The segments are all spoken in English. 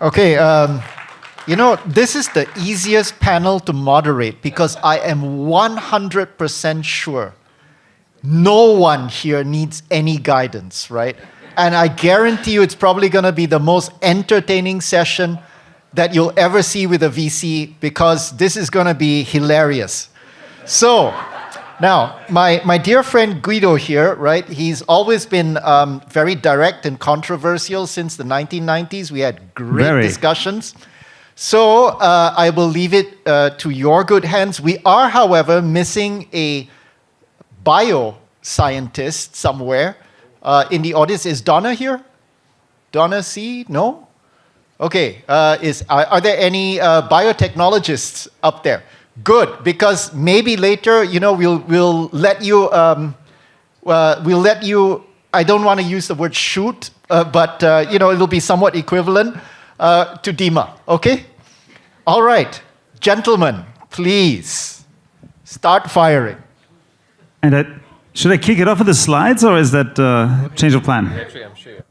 Okay, this is the easiest panel to moderate because I am 100% sure no one here needs any guidance, right? And I guarantee you it's probably going to be the most entertaining session that you'll ever see with a VC because this is going to be hilarious. So, now, my dear friend Guido here, right, he's always been very direct and controversial since the 1990s. We had great discussions. So I will leave it to your good hands. We are, however, missing a bioscientist somewhere in the audience. Is Donna here? Donna C? No? Okay. Are there any biotechnologists up there? Good, because maybe later, we'll let you. I don't want to use the word shoot, but it'll be somewhat equivalent to Dima. Okay. All right, gentlemen, please start firing. And should I kick it off with the slides, or is that change of plan? Actually, I'm sure.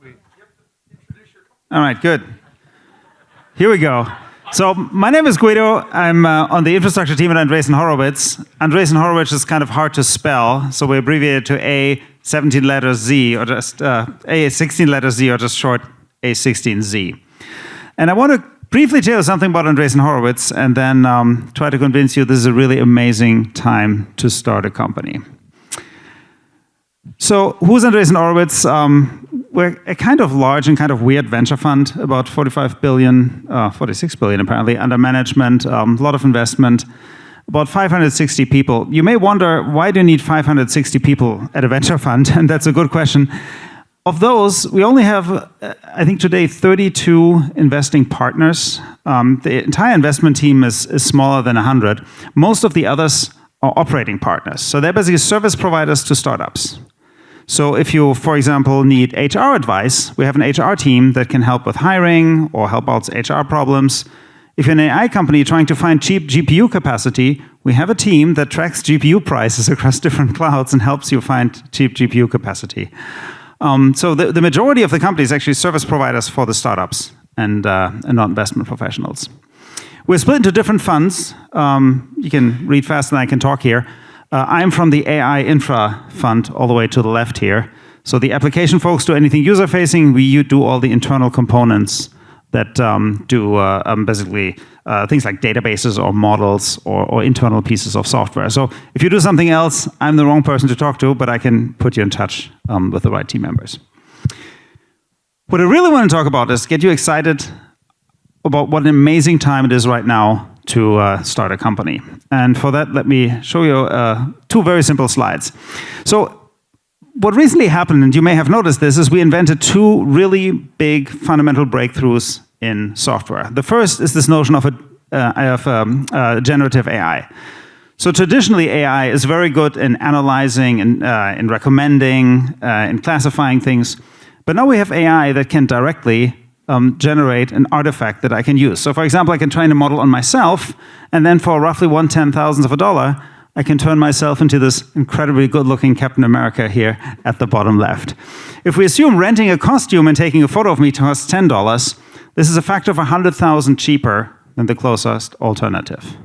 All right, good. Here we go. So my name is Guido. I'm on the infrastructure team at Andreessen Horowitz. Andreessen Horowitz is kind of hard to spell, so we abbreviate it to A17 letters Z, or just A16 letters Z, or just short A16Z. And I want to briefly tell you something about Andreessen Horowitz, and then try to convince you this is a really amazing time to start a company. So who's Andreessen Horowitz? We're a kind of large and kind of weird venture fund, about 45 billion, 46 billion apparently, under management, a lot of investment, about 560 people. You may wonder, why do you need 560 people at a venture fund? And that's a good question. Of those, we only have, I think today, 32 investing partners. The entire investment team is smaller than 100. Most of the others are operating partners. So they're basically service providers to startups. So if you, for example, need HR advice, we have an HR team that can help with hiring or help out HR problems. If you're an AI company trying to find cheap GPU capacity, we have a team that tracks GPU prices across different clouds and helps you find cheap GPU capacity. So the majority of the company is actually service providers for the startups and not investment professionals. We're split into different funds. You can read faster than I can talk here. I'm from the AI Infra Fund, all the way to the left here. So the application folks do anything user-facing. We do all the internal components that do basically things like databases or models or internal pieces of software. So if you do something else, I'm the wrong person to talk to, but I can put you in touch with the right team members. What I really want to talk about is get you excited about what an amazing time it is right now to start a company. And for that, let me show you two very simple slides. So what recently happened, and you may have noticed this, is we invented two really big fundamental breakthroughs in software. The first is this notion of generative AI. So traditionally, AI is very good in analyzing and in recommending, in classifying things. But now we have AI that can directly generate an artifact that I can use. So for example, I can train a model on myself, and then for roughly 1/10,000th of a dollar, I can turn myself into this incredibly good-looking Captain America here at the bottom left. If we assume renting a costume and taking a photo of me costs $10, this is a factor of 100,000 cheaper than the closest alternative.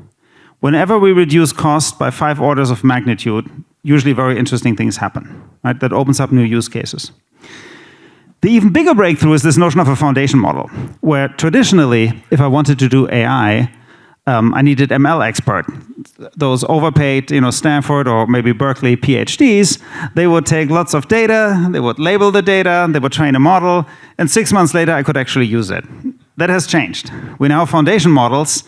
Whenever we reduce cost by 5 orders of magnitude, usually very interesting things happen, right? That opens up new use cases. The even bigger breakthrough is this notion of a foundation model, where traditionally, if I wanted to do AI, I needed ML expert. Those overpaid, Stanford or maybe Berkeley PhDs, they would take lots of data, they would label the data, they would train a model, and 6 months later, I could actually use it. That has changed. We now have foundation models,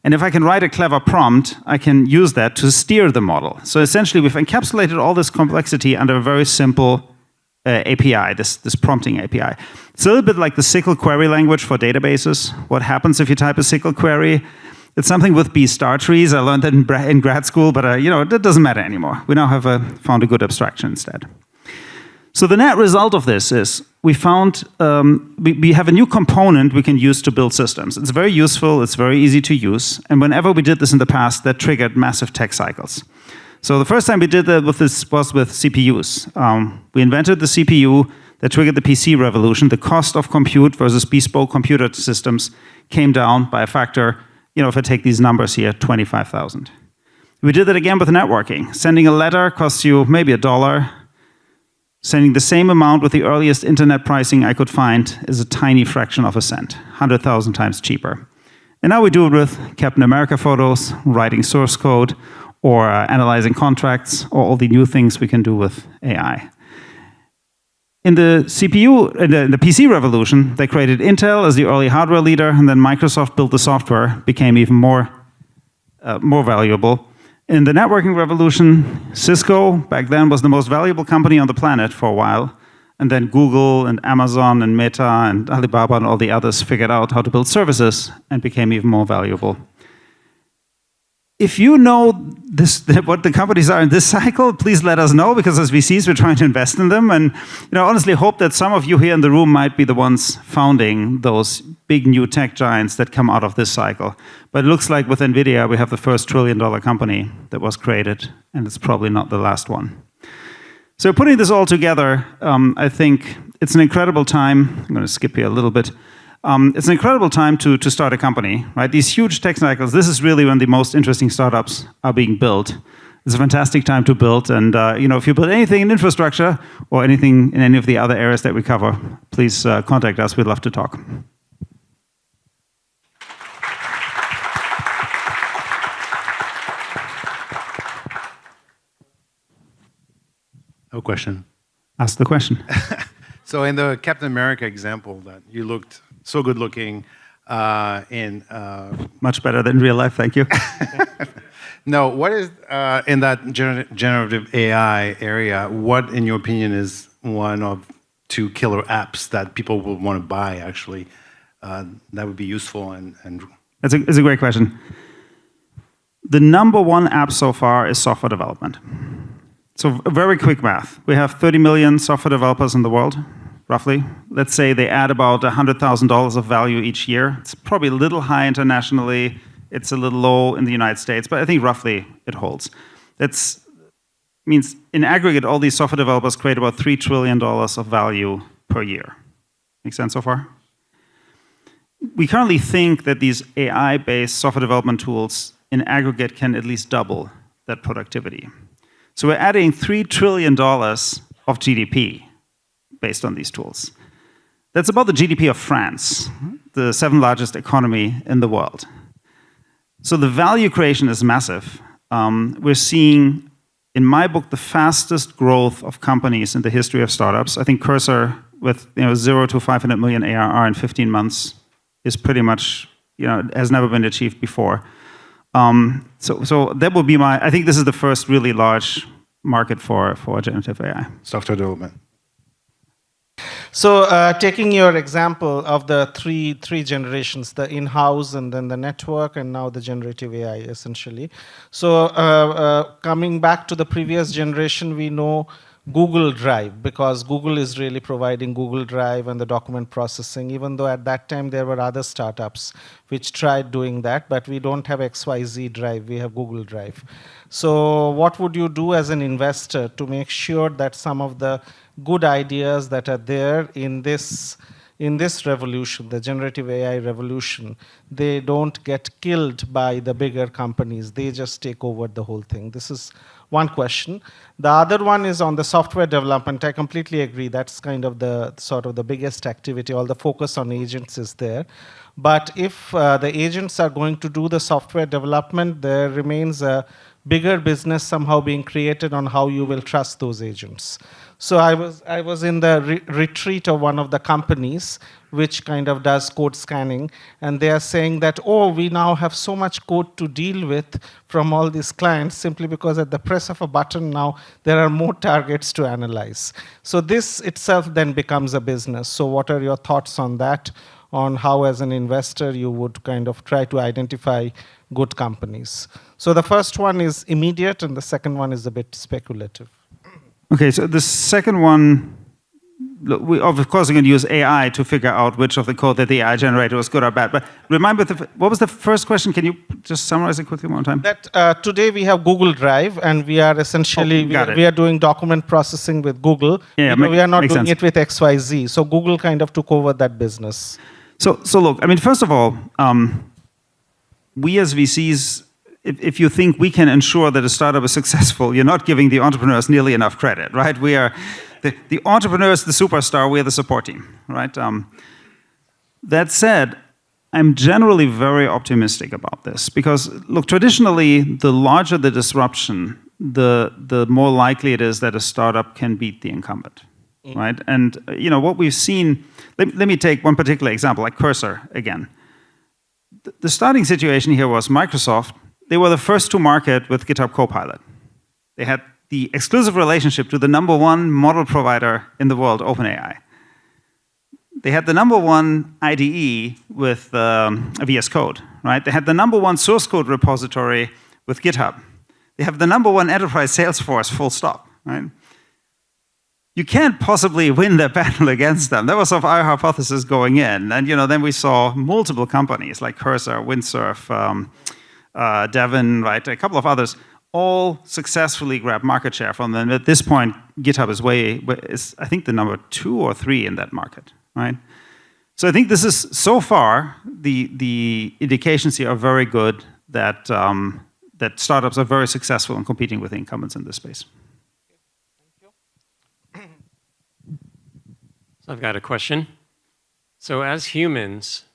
and if I can write a clever prompt, I can use that to steer the model. So essentially, we've encapsulated all this complexity under a very simple API, this prompting API. It's a little bit like the SQL query language for databases. What happens if you type a SQL query? It's something with B star trees. I learned that in grad school, but that doesn't matter anymore. We now have found a good abstraction instead. So the net result of this is we found we have a new component we can use to build systems. It's very useful. It's very easy to use. And whenever we did this in the past, that triggered massive tech cycles. So the first time we did that was with CPUs. We invented the CPU that triggered the PC revolution, the cost of compute versus bespoke computer systems came down by a factor, if I take these numbers here, 25,000. We did it again with networking. Sending a letter costs you maybe $1. Sending the same amount with the earliest internet pricing I could find is a tiny fraction of a cent, 100,000 times cheaper. And now we do it with Captain America photos, writing source code, or analyzing contracts, or all the new things we can do with AI. In the in the PC revolution, they created Intel as the early hardware leader, and then Microsoft built the software, became even more valuable. In the networking revolution, Cisco, back then, was the most valuable company on the planet for a while. And then Google and Amazon and Meta and Alibaba and all the others figured out how to build services and became even more valuable. If you know what the companies are in this cycle, please let us know, because as VCs, we're trying to invest in them. And honestly hope that some of you here in the room might be the ones founding those big new tech giants that come out of this cycle. But it looks like with NVIDIA, we have the first trillion-dollar company that was created, and it's probably not the last one. So putting this all together, I think it's an incredible time. I'm going to skip here a little bit. It's an incredible time to start a company, right? These huge tech cycles, this is really when the most interesting startups are being built. It's a fantastic time to build, and if you build anything in infrastructure or anything in any of the other areas that we cover, please contact us. We'd love to talk. No question. Ask the question. So in the Captain America example, that you looked so good looking much better than real life, thank you. No, what is in that generative AI area, what in your opinion is one of two killer apps that people will want to buy actually that would be useful and It's a great question. The number one app so far is software development. So very quick math. We have 30 million software developers in the world, roughly. Let's say they add about $100,000 of value each year. It's probably a little high internationally. It's a little low in the United States, but I think roughly it holds. That means in aggregate, all these software developers create about $3 trillion of value per year. Make sense so far? We currently think that these AI-based software development tools in aggregate can at least double that productivity. So we're adding $3 trillion of GDP based on these tools. That's about the GDP of France, the 7th largest economy in the world. So the value creation is massive. We're seeing, in my book, the fastest growth of companies in the history of startups. I think Cursor with 0 to 500 million ARR in 15 months is pretty much, has never been achieved before. So that would be I think this is the first really large market for generative AI. software development. So taking your example of the three generations, the in-house and then the network and now the generative AI essentially. So coming back to the previous generation, we know Google Drive, because Google is really providing Google Drive and the document processing, even though at that time there were other startups which tried doing that, but we don't have XYZ Drive, we have Google Drive. So what would you do as an investor to make sure that some of the good ideas that are there in this revolution, the generative AI revolution, they don't get killed by the bigger companies, they just take over the whole thing? This is one question. The other one is on the software development. I completely agree. That's kind of the sort of the biggest activity. All the focus on agents is there. But if the agents are going to do the software development, there remains a bigger business somehow being created on how you will trust those agents. So I was in the retreat of one of the companies which kind of does code scanning, and they are saying that, oh, we now have so much code to deal with from all these clients simply because at the press of a button now there are more targets to analyze. So this itself then becomes a business. So what are your thoughts on that, on how as an investor you would kind of try to identify good companies? So the first one is immediate and the second one is a bit speculative. Okay, so the second one, we of course are going to use AI to figure out which of the code that the AI generated was good or bad. But remind me, what was the first question? Can you just summarize it quickly one more time? That today we have Google Drive, and we are essentially we are doing document processing with Google. Yeah, we are not doing sense. it with XYZ. So Google kind of took over that business. So look, I mean, first of all, we as VCs, if you think we can ensure that a startup is successful, you're not giving the entrepreneurs nearly enough credit, right? We are the entrepreneur is the superstar. We are the support team, right? That said, I'm generally very optimistic about this because, look, traditionally, the larger the disruption, the more likely it is that a startup can beat the incumbent, right? And what we've seen. Let me take one particular example, like Cursor again. The starting situation here was Microsoft. They were the first to market with GitHub Copilot. They had the exclusive relationship to the #1 model provider in the world, OpenAI. They had the #1 IDE with VS Code, right? They had the #1 source code repository with GitHub. They have the #1 enterprise Salesforce, full stop, right? You can't possibly win that battle against them. That was sort of our hypothesis going in. And then we saw multiple companies like Cursor, Windsurf, Devon, right? A couple of others, all successfully grab market share from them. At this point, GitHub is I think the number 2 or 3 in that market, right? So I think this is, so far, the indications here are very good that that startups are very successful in competing with incumbents in this space. So I've got a question. So as humans,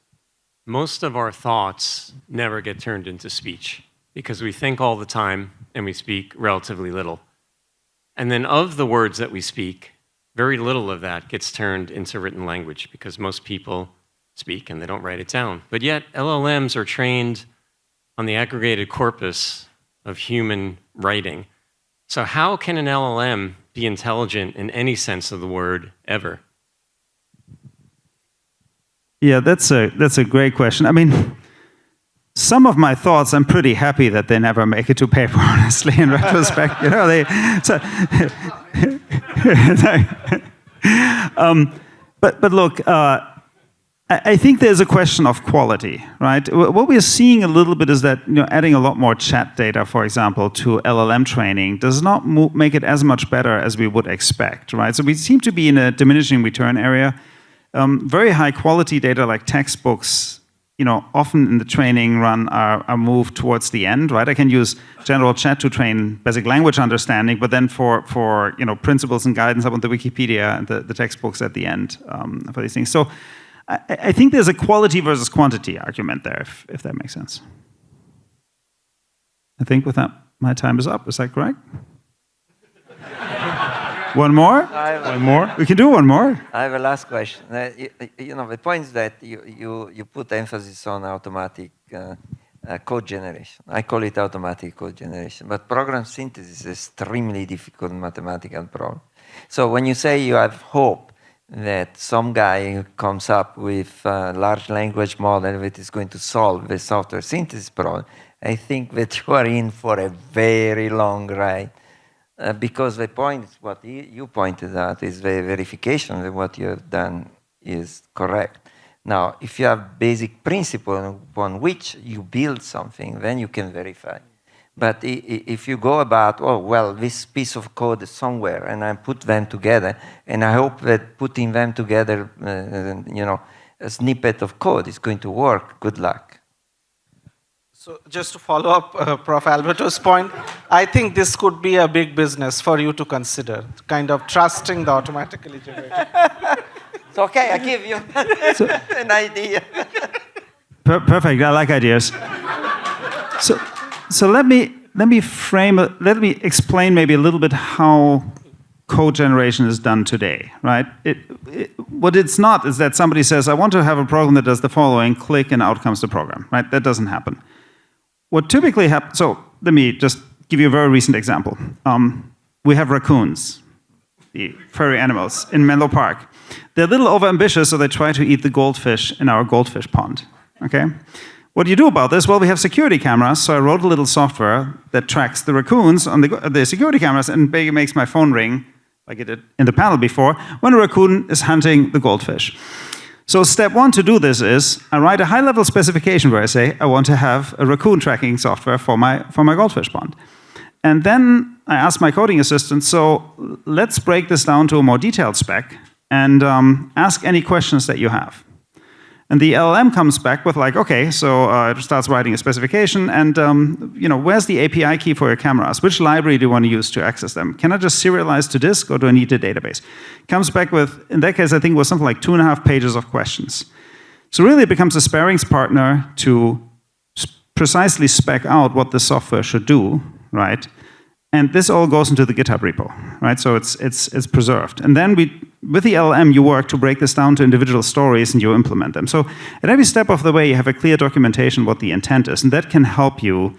most of our thoughts never get turned into speech because we think all the time and we speak relatively little. And then of the words that we speak, very little of that gets turned into written language because most people speak and they don't write it down. But yet LLMs are trained on the aggregated corpus of human writing. So how can an LLM be intelligent in any sense of the word ever? Yeah, that's a great question. I mean, some of my thoughts, I'm pretty happy that they never make it to paper, honestly, in retrospect. But look, I think there's a question of quality, right? What we're seeing a little bit is that adding a lot more chat data, for example, to LLM training does not make it as much better as we would expect, right? So we seem to be in a diminishing return area. Very high quality data like textbooks, often in the training run are moved towards the end, right? I can use general chat to train basic language understanding, but then for principles and guidance, I want the Wikipedia and the textbooks at the end for these things. So I think there's a quality versus quantity argument there, if that makes sense. I think with that, my time is up. Is that correct? One more? One more? We can do one more. I have a last question. The point is that you put emphasis on automatic code generation. I call it automatic code generation. But program synthesis is an extremely difficult mathematical problem. So when you say you have hope that some guy comes up with a large language model that is going to solve the software synthesis problem, I think that you are in for a very long ride. Because the point is what you pointed out is the verification that what you have done is correct. Now, if you have basic principle upon which you build something, then you can verify. But if you go about, this piece of code is somewhere, and I put them together, and I hope that putting them together, a snippet of code is going to work, good luck. So just to follow up Prof. Alberto's point, I think this could be a big business for you to consider, kind of trusting the automatically generated. It's okay, I give you an idea. Perfect, I like ideas. So let me explain maybe a little bit how code generation is done today, right? What it's not is that somebody says, I want to have a program that does the following, click, and out comes the program, right? That doesn't happen. What typically happens, so let me just give you a very recent example. We have raccoons, the furry animals, in Menlo Park. They're a little overambitious, so they try to eat the goldfish in our goldfish pond, okay? What do you do about this? Well, we have security cameras, so I wrote a little software that tracks the raccoons on the security cameras and makes my phone ring like I did in the panel before, when a raccoon is hunting the goldfish. So step one to do this is I write a high-level specification where I say I want to have a raccoon tracking software for my goldfish pond. And then I ask my coding assistant, so let's break this down to a more detailed spec and ask any questions that you have. And the LLM comes back with like, okay, so it starts writing a specification, and where's the API key for your cameras? Which library do you want to use to access them? Can I just serialize to disk, or do I need a database? Comes back with, in that case, I think it was something like 2.5 pages of questions. So really, it becomes a sparings partner to precisely spec out what the software should do, right? And this all goes into the GitHub repo, right? So it's preserved. And then with the LLM, you work to break this down to individual stories and you implement them. So at every step of the way, you have a clear documentation what the intent is. And that can help you,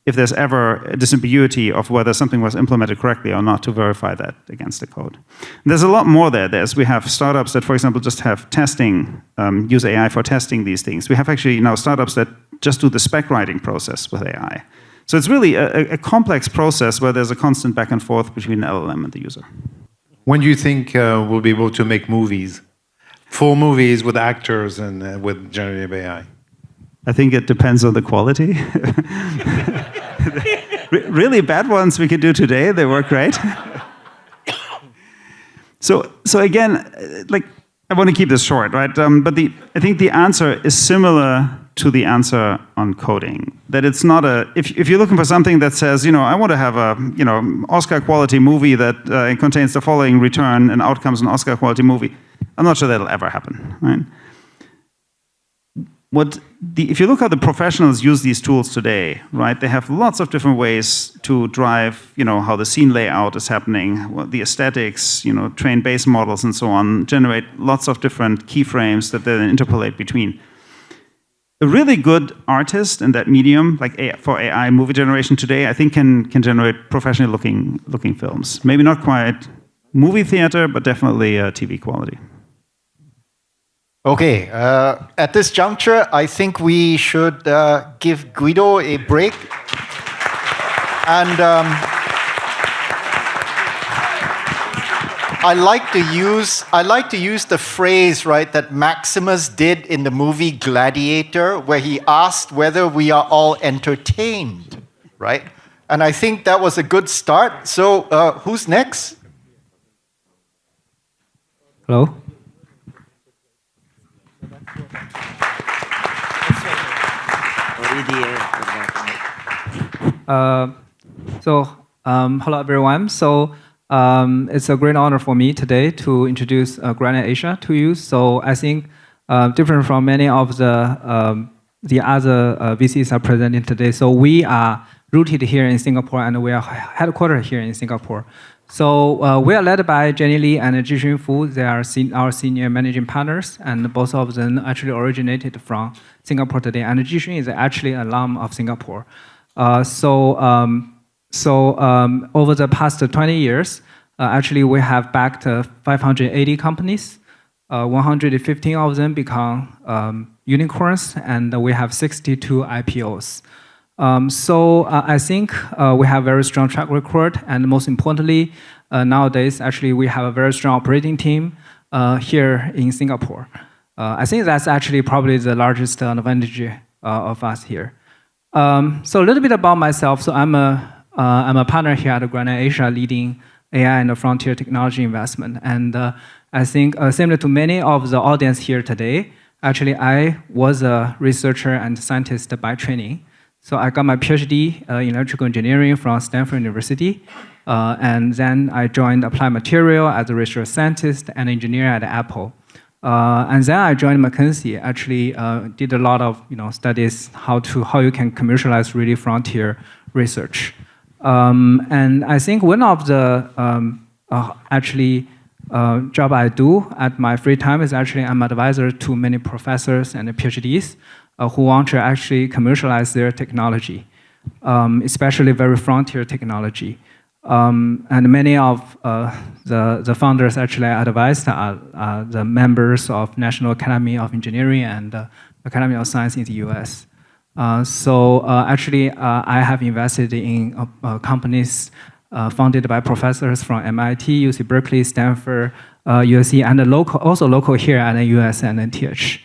if there's ever a disambiguity of whether something was implemented correctly or not, to verify that against the code. And there's a lot more there. We have startups that, for example, just have testing, use AI for testing these things. We have actually now startups that just do the spec writing process with AI. So it's really a complex process where there's a constant back and forth between the LLM and the user. When do you think we'll be able to make movies? Full movies with actors and with generative AI? I think it depends on the quality. Really bad ones we could do today. They work great. So again, like, I want to keep this short, right? But I think the answer is similar to the answer on coding. That it's not if you're looking for something that says, I want to have a, Oscar quality movie that contains the following return and outcomes an Oscar quality movie, I'm not sure that'll ever happen, right? If you look how the professionals use these tools today, right, they have lots of different ways to drive, how the scene layout is happening, the aesthetics, train base models and so on, generate lots of different keyframes that they then interpolate between. A really good artist in that medium, like for AI movie generation today, I think can generate professionally looking films. Maybe not quite movie theater, but definitely TV quality. Okay, at this juncture, I think we should give Guido a break. And I like to use the phrase, right, that Maximus did in the movie Gladiator, where he asked whether we are all entertained, right? And I think that was a good start. So who's next? Hello. Hello everyone. So it's a great honor for me today to introduce Granite Asia to you. So I think different from many of the other VCs are presenting today. So we are rooted here in Singapore and we are headquartered here in Singapore. So we are led by Jenny Lee and Zhixun Fu. They are our senior managing partners, and both of them actually originated from Singapore today. And Zhixun is actually an alum of Singapore. Over the past 20 years, actually we have backed 580 companies. 115 of them become unicorns, and we have 62 IPOs. I think we have a very strong track record, and most importantly, nowadays, actually, we have a very strong operating team here in Singapore. I think that's actually probably the largest advantage of us here. So a little bit about myself. So I'm a partner here at Granite Asia, leading AI and frontier technology investment. And I think similar to many of the audience here today, actually, I was a researcher and scientist by training. So I got my PhD in electrical engineering from Stanford University. And then I joined Applied Material as a research scientist and engineer at Apple. And then I joined McKinsey, actually did a lot of studies how you can commercialize really frontier research. And I think one of the job I do at my free time is actually I'm advisor to many professors and PhDs who want to actually commercialize their technology, especially very frontier technology. And many of the founders actually I advised are the members of National Academy of Engineering and Academy of Science in the US. I have invested in companies founded by professors from MIT, UC Berkeley, Stanford, USC, and also local here at the US and NTH.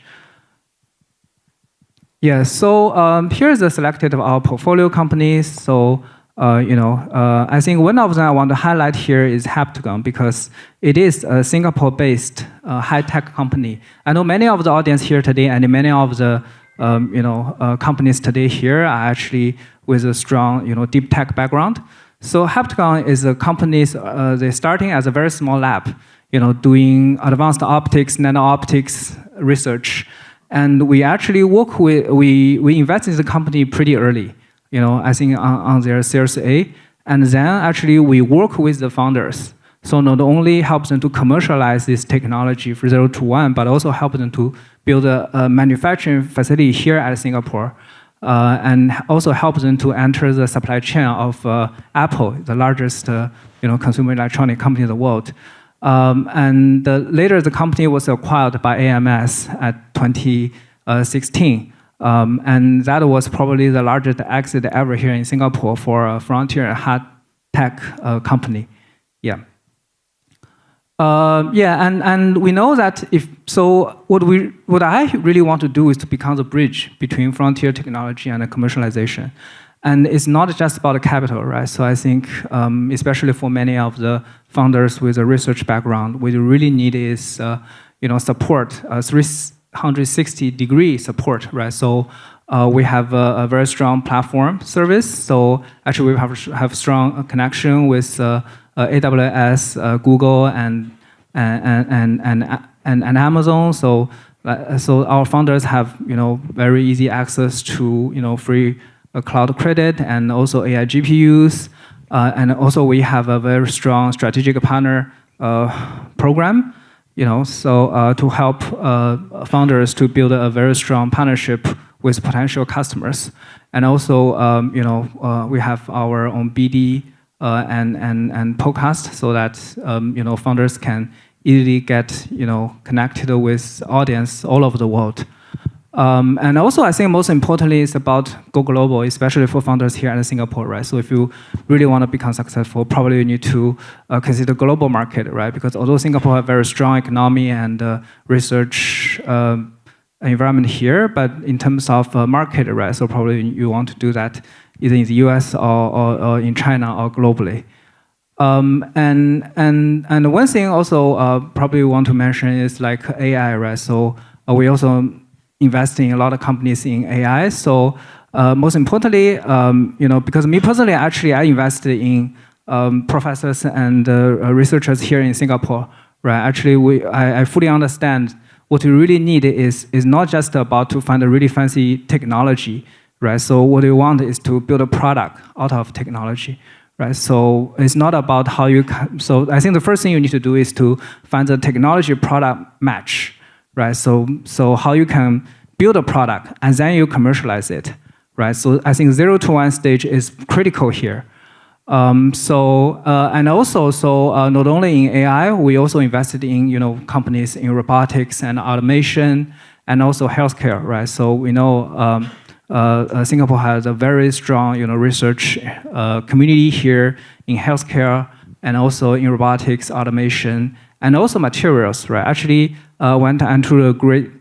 Yeah, so here's the selected of our portfolio companies. So, I think one of them I want to highlight here is Heptagon because it is a Singapore-based high-tech company. I know many of the audience here today and many of the companies today here are actually with a strong, deep tech background. So Heptagon is a company, they're starting as a very small lab, doing advanced optics, nano-optics research. And we actually we invest in the company pretty early, I think on their Series A. And then actually we work with the founders. So not only helps them to commercialize this technology for 0 to 1, but also help them to build a manufacturing facility here at Singapore. And also helps them to enter the supply chain of Apple, the largest consumer electronic company in the world. And later the company was acquired by AMS at 2016. And that was probably the largest exit ever here in Singapore for a frontier hard tech company. Yeah. And we know that what I really want to do is to become the bridge between frontier technology and commercialization. And it's not just about the capital, right? So I think, especially for many of the founders with a research background, what you really need is, support, 360-degree support, right? So we have a very strong platform service. So actually, we have strong connection with AWS, Google, and Amazon. So our founders have very easy access to free cloud credit and also AI GPUs, and also we have a very strong strategic partner program. To help founders to build a very strong partnership with potential customers, and also we have our own BD and podcast so that founders can easily get connected with audience all over the world. And also, I think most importantly, it's about go global, especially for founders here in Singapore, right? So if you really want to become successful, probably you need to consider global market, right? Because although Singapore has a very strong economy and research environment here, but in terms of market, right? So probably you want to do that either in the US or in China or globally. And one thing also probably want to mention is like AI, right? So we also investing in a lot of companies in AI. So most importantly, because me personally, actually, I invested in professors and researchers here in Singapore, right? Actually, I fully understand what we really need is not just about to find a really fancy technology, right? So what we want is to build a product out of technology, right? So it's not about how you can, so I think the first thing you need to do is to find the technology product match, right? So how you can build a product and then you commercialize it, right? So I think 0 to 1 stage is critical here. And also, not only in AI, we also invested in companies in robotics and automation and also healthcare, right? So we know Singapore has a very strong research community here in healthcare and also in robotics, automation, and also materials, right? Actually, went into a great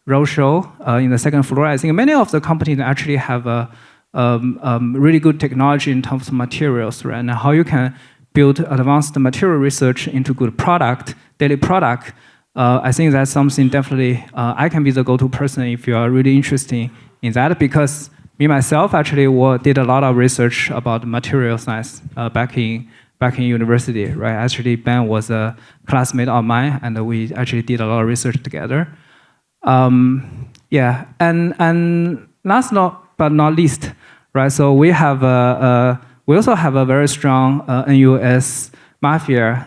roadshow in the second floor. I think many of the companies actually have a really good technology in terms of materials, right? And how you can build advanced material research into good product, daily product. I think that's something definitely I can be the go-to person if you are really interested in that, because me myself actually did a lot of research about material science back in university, right? Actually, Ben was a classmate of mine, and we actually did a lot of research together. Yeah, and last but not least, right? So we also have a very strong NUS mafia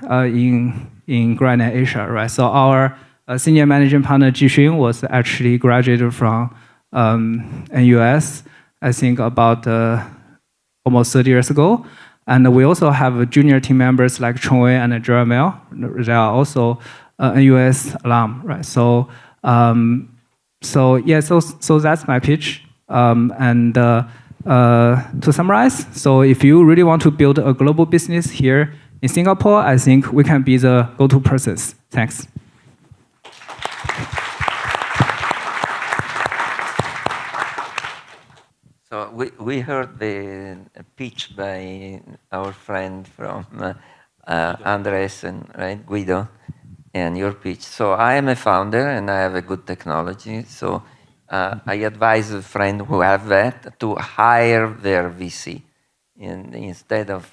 in Granite Asia, right? So our senior managing partner Jixun was actually graduated from NUS, I think about almost 30 years ago. And we also have junior team members like Chen Wei and Jeremy. They are also NUS alum, right? So that's my pitch. to summarize, so if you really want to build a global business here in Singapore, I think we can be the go-to persons. Thanks. So we heard the pitch by our friend from Andreessen, right, Guido, and your pitch. So I am a founder and I have a good technology. So I advise a friend who have that to hire their VC instead of,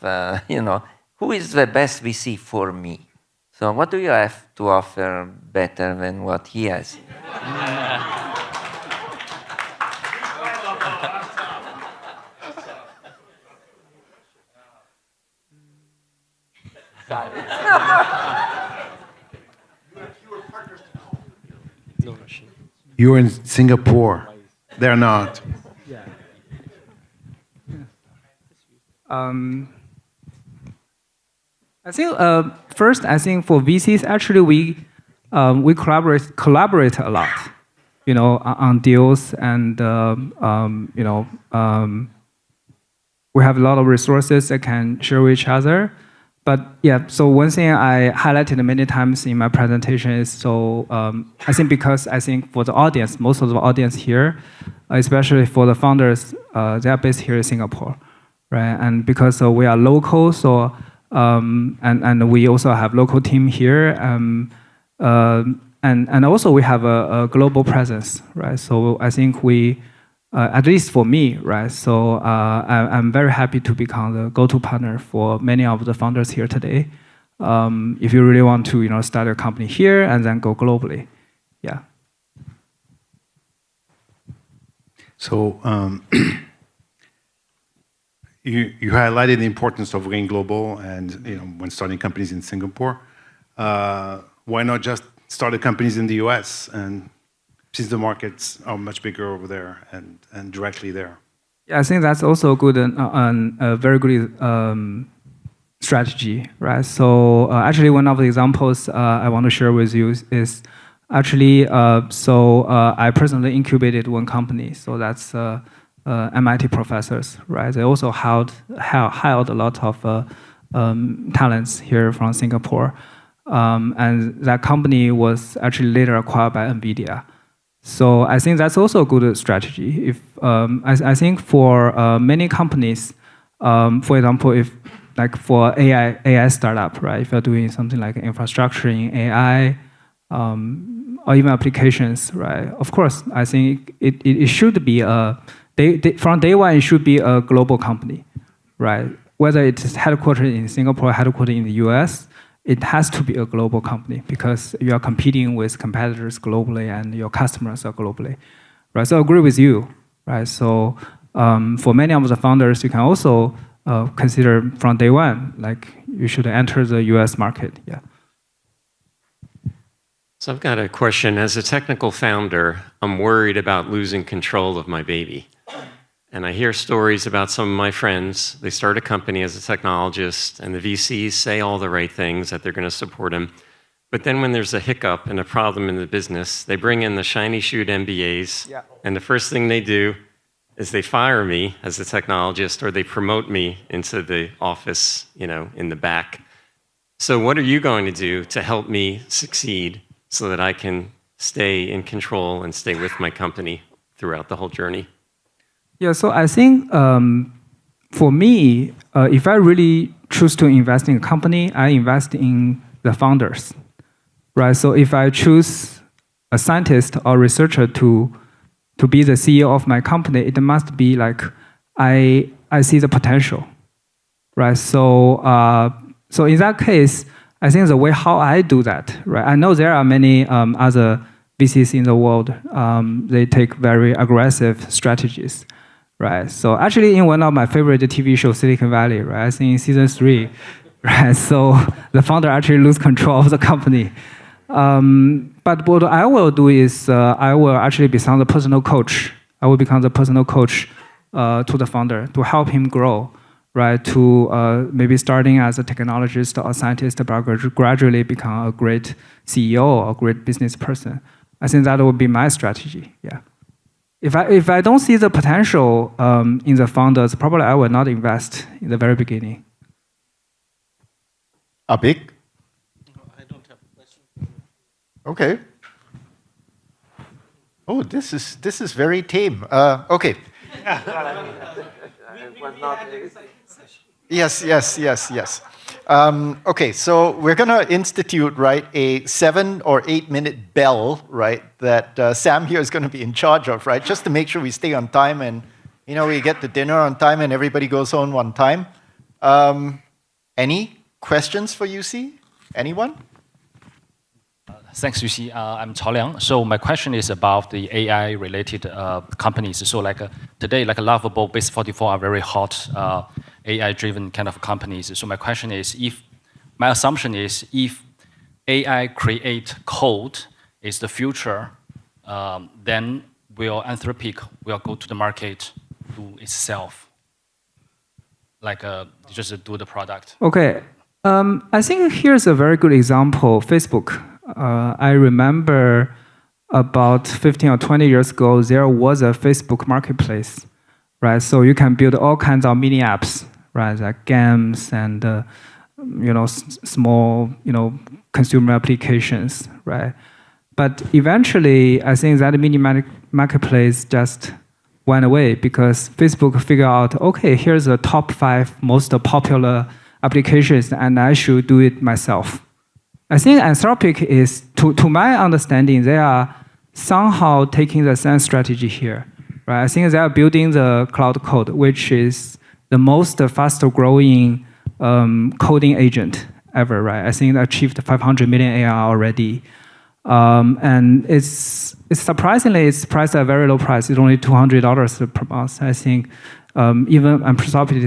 who is the best VC for me? So what do you have to offer better than what he has? You're in Singapore. They're not. I think first, I think for VCs, actually we collaborate a lot, on deals, and we have a lot of resources that can share with each other. But yeah, so one thing I highlighted many times in my presentation is I think for the audience, most of the audience here, especially for the founders, they are based here in Singapore, right? And because we are local, so and we also have local team here, and also we have a global presence, right? So I think we. At least for me, right? So I'm very happy to become the go-to partner for many of the founders here today. If you really want to, start a company here and then go globally, yeah. So you highlighted the importance of going global, and when starting companies in Singapore, why not just start companies in the US and since the markets are much bigger over there and directly there? Yeah, I think that's also good and a very good strategy, right? So actually, one of the examples I want to share with you is actually, I personally incubated one company. So that's MIT professors, right? They also hired a lot of talents here from Singapore. And that company was actually later acquired by NVIDIA. So I think that's also a good strategy. If I think for many companies, for example, if like for AI startup, right? If you're doing something like infrastructure in AI, or even applications, right? Of course, I think it should be from day one, it should be a global company, right? Whether it's headquartered in Singapore, headquartered in the US, it has to be a global company because you are competing with competitors globally and your customers are globally, right? So I agree with you, right? So for many of the founders, you can also consider from day one, like you should enter the US market, yeah. So I've got a question. As a technical founder, I'm worried about losing control of my baby. And I hear stories about some of my friends. They start a company as a technologist, and the VCs say all the right things, that they're going to support them. But then when there's a hiccup and a problem in the business, they bring in the shiny shoe MBAs, and the first thing they do is they fire me as a technologist, or they promote me into the office, in the back. So what are you going to do to help me succeed so that I can stay in control and stay with my company throughout the whole journey? Yeah, so I think for me, if I really choose to invest in a company, I invest in the founders, right? So if I choose a scientist or researcher to be the CEO of my company, it must be like I see the potential, right? So so in that case, I think the way how I do that, right? I know there are many other VCs in the world. They take very aggressive strategies. Right. So actually, in one of my favorite TV shows, Silicon Valley, right? I think in season 3, right? So the founder actually lose control of the company. But what I will do is I will actually become the personal coach. I will become the personal coach to the founder to help him grow, right? To maybe starting as a technologist or a scientist, but gradually become a great CEO or a great business person. I think that would be my strategy. Yeah. if I don't see the potential in the founders, probably I will not invest in the very beginning. Abhik? No, I don't have a question. Okay. Oh, this is very tame. Okay. Yes. Okay, so we're going to institute, right, a 7 or 8 minute bell, right, that Sam here is going to be in charge of, right, just to make sure we stay on time and, we get to dinner on time and everybody goes home on time. Any questions for Yusi? Anyone? Thanks, Yusi. I'm Chao Liang. So my question is about the AI-related companies. So today, like Lovable, Base44 are very hot AI-driven kind of companies. So my question is, my assumption is, if AI create code is the future, then will Anthropic will go to the market do itself, just do the product? Okay, I think here's a very good example. Facebook. I remember about 15 or 20 years ago, there was a Facebook marketplace, right? So you can build all kinds of mini apps, right? Like games and small consumer applications, right? But eventually, I think that mini marketplace just went away because Facebook figured out, okay, here's the top 5 most popular applications, and I should do it myself. I think Anthropic is, to my understanding, they are somehow taking the same strategy here, right? I think they are building the cloud code, which is the most fast-growing coding agent ever, right? I think it achieved 500 million ARR already. And it's surprisingly, it's priced at a very low price. It's only $200 per month. I think even Anthropic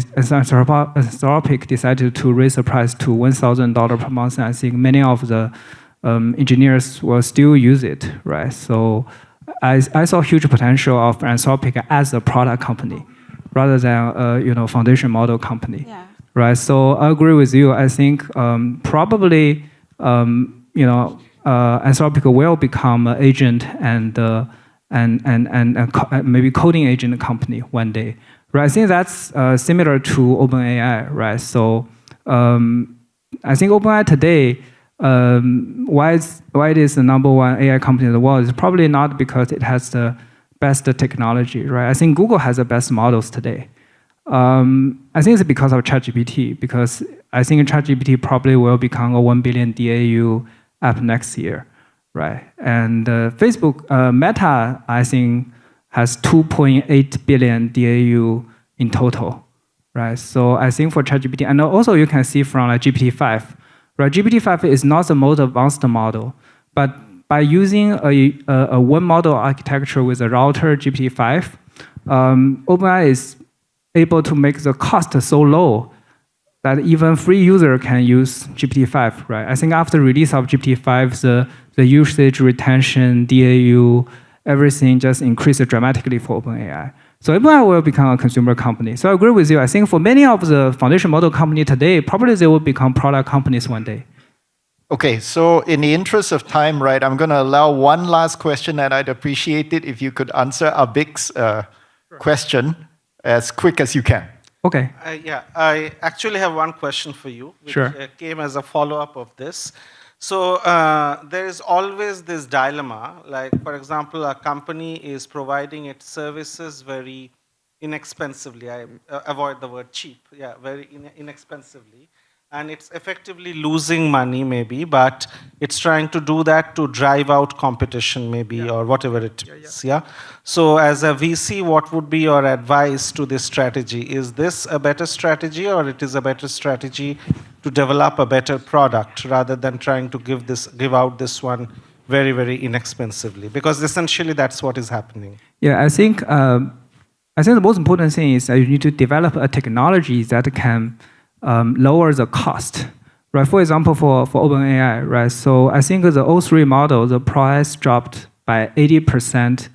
decided to raise the price to $1,000 per month. And I think many of the engineers will still use it, right? So I saw huge potential of Anthropic as a product company rather than a foundation model company, right? So I agree with you. I think probably Anthropic will become an agent and maybe coding agent company one day. Right, I think that's similar to OpenAI, right? So I think OpenAI today, why it is the #1 AI company in the world is probably not because it has the best technology, right? I think Google has the best models today. I think it's because of ChatGPT, because I think ChatGPT probably will become a 1 billion DAU app next year, right? And Facebook, Meta, I think, has 2.8 billion DAU in total, right? So I think for ChatGPT, and also you can see from GPT-5, right? GPT-5 is not the most advanced model, but by using a one model architecture with a router GPT-5, OpenAI is able to make the cost so low that even free user can use GPT-5, right? I think after release of GPT-5, the usage, retention, DAU, everything just increased dramatically for OpenAI. So OpenAI will become a consumer company. So I agree with you. I think for many of the foundation model company today, probably they will become product companies one day. Okay, so in the interest of time, right, I'm going to allow one last question, and I'd appreciate it if you could answer Abhik's question as quick as you can. Okay. I actually have one question for you, which came as a follow-up of this. So there is always this dilemma, like, for example, a company is providing its services very inexpensively. I avoid the word cheap. Very inexpensively. And it's effectively losing money, maybe, but it's trying to do that to drive out competition, maybe, or whatever it is. So as a VC, what would be your advice to this strategy? Is this a better strategy, or it is a better strategy to develop a better product rather than trying to give out this one very, very inexpensively? Because essentially that's what is happening. Yeah, I think the most important thing is that you need to develop a technology that can lower the cost, right? For example, for OpenAI, right? So I think the O3 model, the price dropped by 80%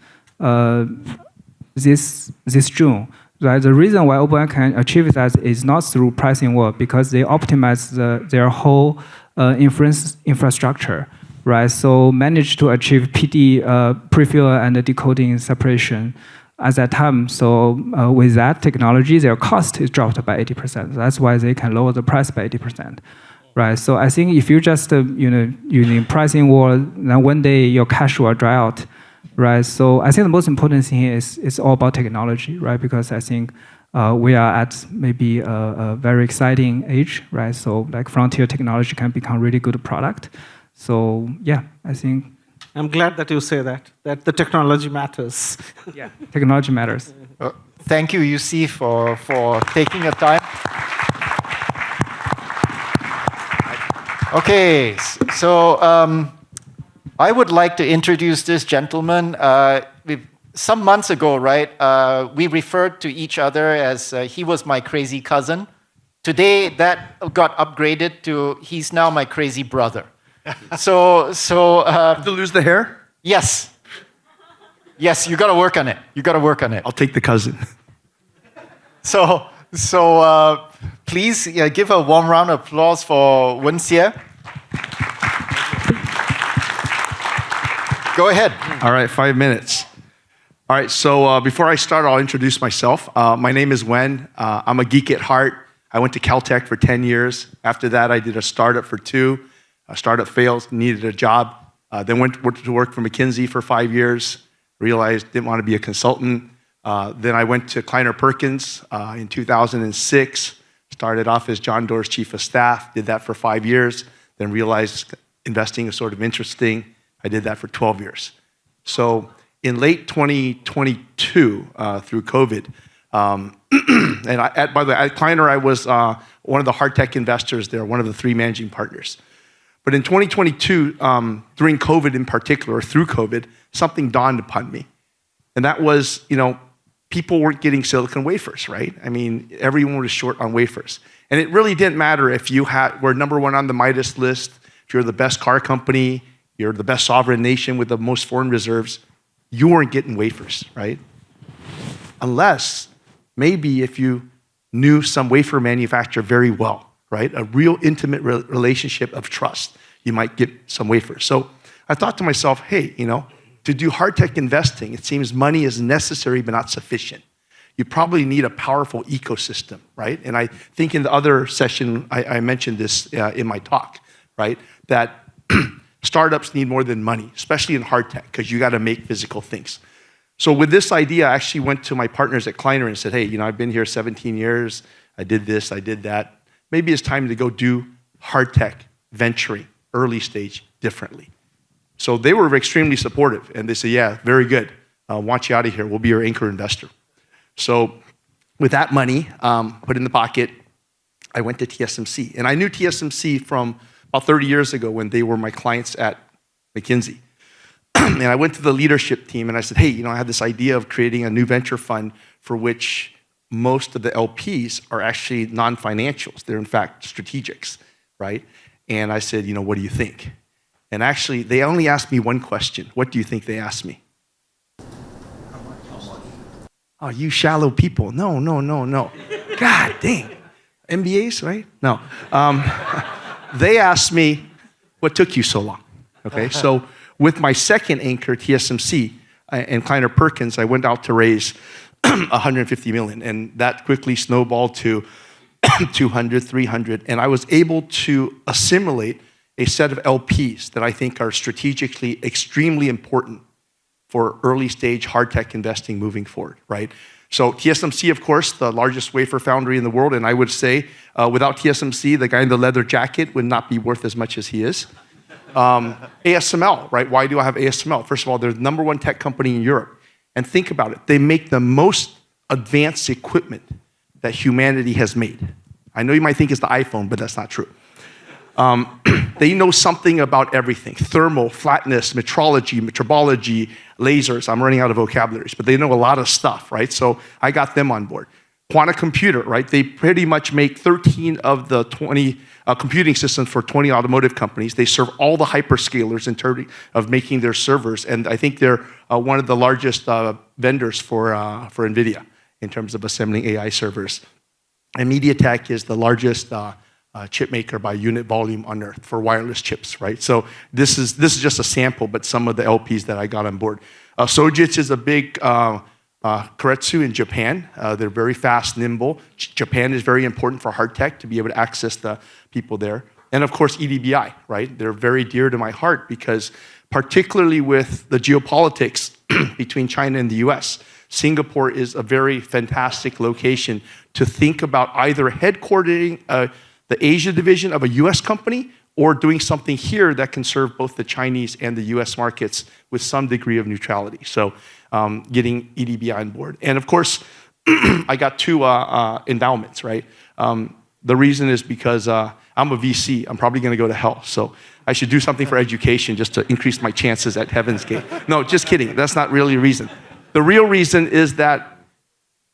this June. Right? The reason why OpenAI can achieve that is not through pricing war, because they optimize their whole inference infrastructure. right? So managed to achieve PD, prefill and decoding separation at that time. So with that technology, their cost is dropped by 80%. That's why they can lower the price by 80%. Right, so I think if you just using pricing war, then one day your cash will dry out, right? So I think the most important thing is it's all about technology, right? Because I think we are at maybe a very exciting age, right? So like frontier technology can become really good product. So yeah, I think. I'm glad that you say that the technology matters. Yeah, technology matters. Thank you, Yusi, for taking your time. Okay, so I would like to introduce this gentleman. Some months ago, right, we referred to each other as he was my crazy cousin. Today, that got upgraded to he's now my crazy brother. So to lose the hair? Yes. Yes, you got to work on it. You got to work on it. I'll take the cousin. So please give a warm round of applause for Hsieh. Go ahead. All right, 5 minutes. All right, so before I start, I'll introduce myself. My name is Wen. I'm a geek at heart. I went to Caltech for 10 years. After that, I did a startup for 2. A startup failed, needed a job. Then went to work for McKinsey for 5 years. Realized didn't want to be a consultant. Then I went to Kleiner Perkins in 2006. Started off as John Doerr's chief of staff. Did that for 5 years. Then realized investing is sort of interesting. I did that for 12 years. So in late 2022, through COVID, and by the way, at Kleiner, I was one of the hard tech investors there, one of the 3 managing partners. But in 2022, during COVID in particular, or through COVID, something dawned upon me. And that was, people weren't getting silicon wafers, right? I mean, everyone was short on wafers. And it really didn't matter if you were number 1 on the Midas list, if you're the best car company, you're the best sovereign nation with the most foreign reserves, you weren't getting wafers, right? Unless maybe if you knew some wafer manufacturer very well, right? A real intimate relationship of trust, you might get some wafers. So I thought to myself, hey, to do hard tech investing, it seems money is necessary but not sufficient. You probably need a powerful ecosystem, right? And I think in the other session, I mentioned this in my talk, right? That startups need more than money, especially in hard tech, because you got to make physical things. So with this idea, I actually went to my partners at Kleiner and said, hey, I've been here 17 years. I did this, I did that. Maybe it's time to go do hard tech venturing, early stage, differently. So they were extremely supportive, and they said, yeah, very good. Want you out of here. We'll be your anchor investor. So with that money put in the pocket, I went to TSMC. And I knew TSMC from about 30 years ago when they were my clients at McKinsey. And I went to the leadership team and I said, hey, I had this idea of creating a new venture fund for which most of the LPs are actually non-financials. They're in fact strategics, right? And I said, what do you think? And actually, they only asked me one question. What do you think they asked me? Oh, you shallow people. No. God dang. MBAs, right? No. They asked me, what took you so long? Okay, so with my second anchor, TSMC, and Kleiner Perkins, I went out to raise 150 million, and that quickly snowballed to 200, 300, and I was able to assimilate a set of LPs that I think are strategically extremely important for early stage hard tech investing moving forward, right? So TSMC, of course, the largest wafer foundry in the world, and I would say without TSMC, the guy in the leather jacket would not be worth as much as he is. ASML, right? Why do I have ASML? First of all, they're the number 1 tech company in Europe. And think about it, they make the most advanced equipment that humanity has made. I know you might think it's the iPhone, but that's not true. They know something about everything. Thermal, flatness, metrology, metrology, lasers. I'm running out of vocabularies, but they know a lot of stuff, right? So I got them on board. Quantum computer, right? They pretty much make 13 of the 20 computing systems for 20 automotive companies. They serve all the hyperscalers in terms of making their servers, and I think they're one of the largest vendors for NVIDIA in terms of assembling AI servers. And MediaTek is the largest chip maker by unit volume on Earth for wireless chips, right? So this is just a sample, but some of the LPs that I got on board. Sojitz is a big keiretsu in Japan. They're very fast, nimble. Japan is very important for hard tech to be able to access the people there. And of course, EDBI, right? They're very dear to my heart because particularly with the geopolitics between China and the US, Singapore is a very fantastic location to think about either headquartering the Asia division of a US company or doing something here that can serve both the Chinese and the US markets with some degree of neutrality. So getting EDBI on board. And of course, I got 2 endowments, right? The reason is because I'm a VC. I'm probably going to go to hell. So I should do something for education just to increase my chances at Heaven's Gate. No, just kidding. That's not really a reason. The real reason is that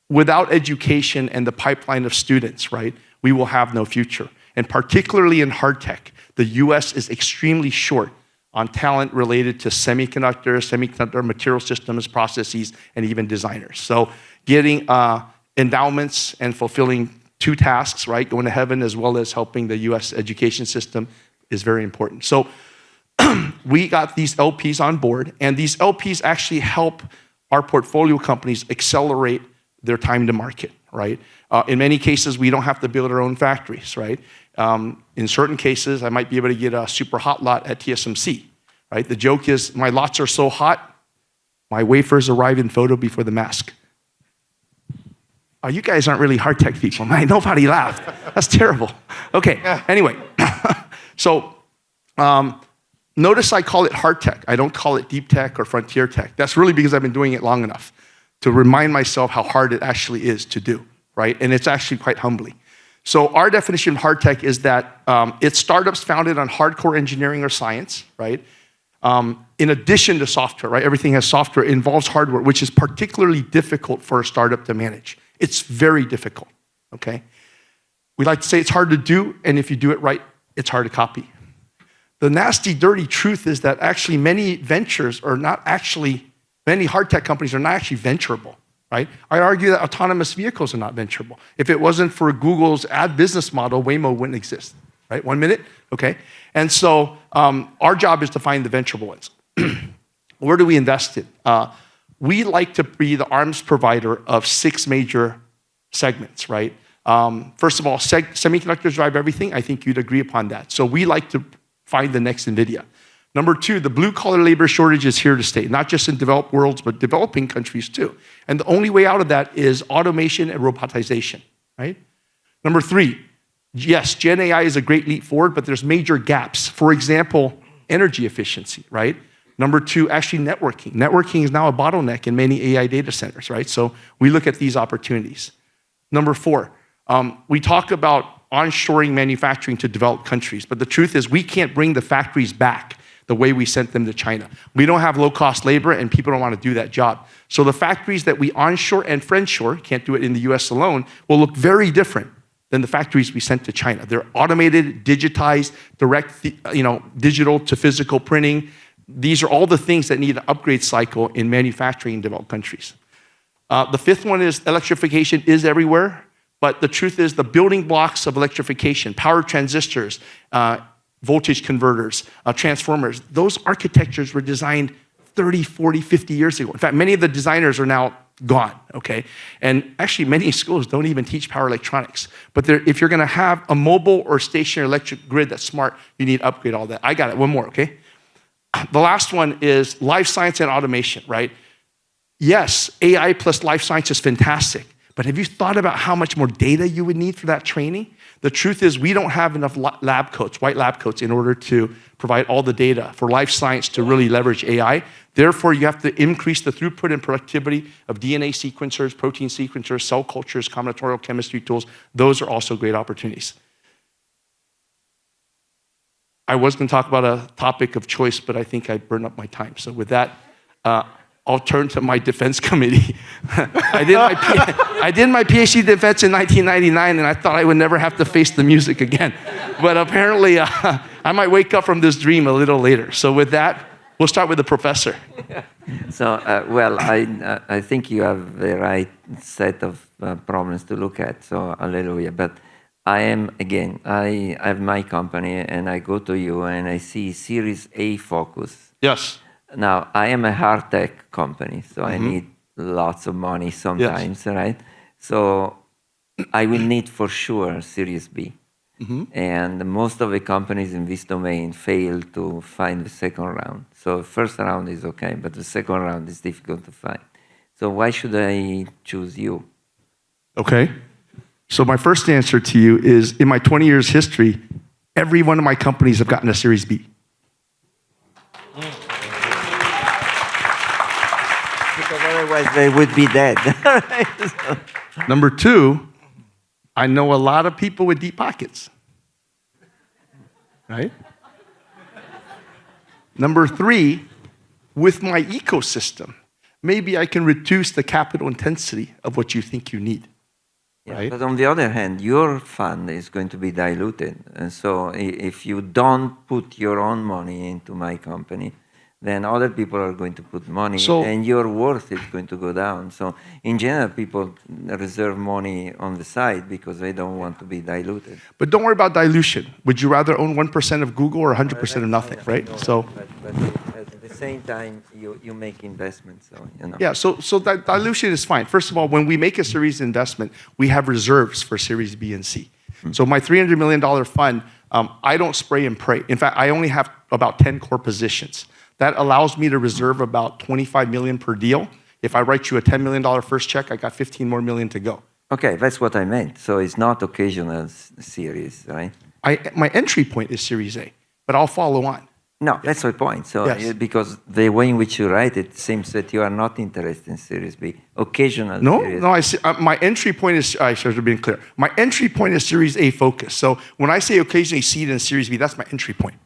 without education and the pipeline of students, right, we will have no future. And particularly in hard tech, the US is extremely short on talent related to semiconductor material systems, processes, and even designers. So getting endowments and fulfilling 2 tasks, right, going to heaven as well as helping the US education system is very important. So we got these LPs on board, and these LPs actually help our portfolio companies accelerate their time to market, right? In many cases, we don't have to build our own factories, right? In certain cases, I might be able to get a super hot lot at TSMC, right? The joke is my lots are so hot, my wafers arrive in photo before the mask. Oh, you guys aren't really hard tech people, man. Nobody laughed. That's terrible. Okay, anyway. So notice I call it hard tech. I don't call it deep tech or frontier tech. That's really because I've been doing it long enough to remind myself how hard it actually is to do, right? And it's actually quite humbling. So our definition of hard tech is that it's startups founded on hardcore engineering or science, right? In addition to software, right? Everything has software. It involves hardware, which is particularly difficult for a startup to manage. It's very difficult, okay? We like to say it's hard to do, and if you do it right, it's hard to copy. The nasty, dirty truth is that actually many ventures are not actually, many hard tech companies are not actually venturable, right? I'd argue that autonomous vehicles are not venturable. If it wasn't for Google's ad business model, Waymo wouldn't exist, right? 1 minute, okay? And so our job is to find the venturable ones. Where do we invest it? We like to be the arms provider of 6 major segments, right? First of all, semiconductors drive everything. I think you'd agree upon that. So we like to find the next NVIDIA. Number 2, the blue-collar labor shortage is here to stay, not just in developed worlds, but developing countries too. And the only way out of that is automation and robotization, right? Number 3, yes, Gen AI is a great leap forward, but there's major gaps. For example, energy efficiency, right? Number 2, actually networking. Networking is now a bottleneck in many AI data centers, right? So we look at these opportunities. Number 4, we talk about onshoring manufacturing to developed countries, but the truth is we can't bring the factories back the way we sent them to China. We don't have low-cost labor, and people don't want to do that job. So the factories that we onshore and friendshore, can't do it in the US alone, will look very different than the factories we sent to China. They're automated, digitized, direct, digital to physical printing. These are all the things that need an upgrade cycle in manufacturing in developed countries. The 5th one is electrification is everywhere, but the truth is the building blocks of electrification, power transistors, voltage converters, transformers, those architectures were designed 30, 40, 50 years ago. In fact, many of the designers are now gone, okay? And actually, many schools don't even teach power electronics. But if you're gonna have a mobile or stationary electric grid that's smart, you need to upgrade all that. I got it, one more, okay? The last one is life science and automation, right? Yes, AI plus life science is fantastic, but have you thought about how much more data you would need for that training? The truth is we don't have enough lab coats, white lab coats, in order to provide all the data for life science to really leverage AI. Therefore, you have to increase the throughput and productivity of DNA sequencers, protein sequencers, cell cultures, combinatorial chemistry tools. Those are also great opportunities. I was going to talk about a topic of choice, but I think I burned up my time. So with that, I'll turn to my defense committee. I did my PhD defense in 1999, and I thought I would never have to face the music again. But apparently, I might wake up from this dream a little later. So with that, we'll start with the professor. So, well, I think you have the right set of problems to look at, so hallelujah. But I have my company and I go to you and I see Series A focus. Yes. Now, I am a hard tech company, so I need lots of money sometimes, right? So I will need for sure Series B. And most of the companies in this domain fail to find the second round. So first round is okay, but the second round is difficult to find. So why should I choose you? Okay. So my first answer to you is, in my 20 years history, every one of my companies have gotten a Series B. Because otherwise they would be dead. Number two, I know a lot of people with deep pockets. Right? Number three, with my ecosystem, maybe I can reduce the capital intensity of what you think you need. Right? But on the other hand, your fund is going to be diluted. And so if you don't put your own money into my company, then other people are going to put money and your worth is going to go down. So in general, people reserve money on the side because they don't want to be diluted. But don't worry about dilution. Would you rather own 1% of Google or 100% of nothing, right? So, but at the same time, you make investments. So, you know. Yeah, so that dilution is fine. First of all, when we make a series investment, we have reserves for Series B and C. So my $300 million fund, I don't spray and pray. In fact, I only have about 10 core positions. That allows me to reserve about 25 million per deal. If I write you a $10 million first check, I got 15 more million to go. Okay, that's what I meant. So it's not occasional series, right? My entry point is Series A, but I'll follow on. No, that's my point. So Yes. because the way in which you write it seems that you are not interested in Series B. Occasional series. No, I see, my entry point is, I should have been clear. My entry point is Series A focus. So when I say occasionally seed in Series B, that's my entry point.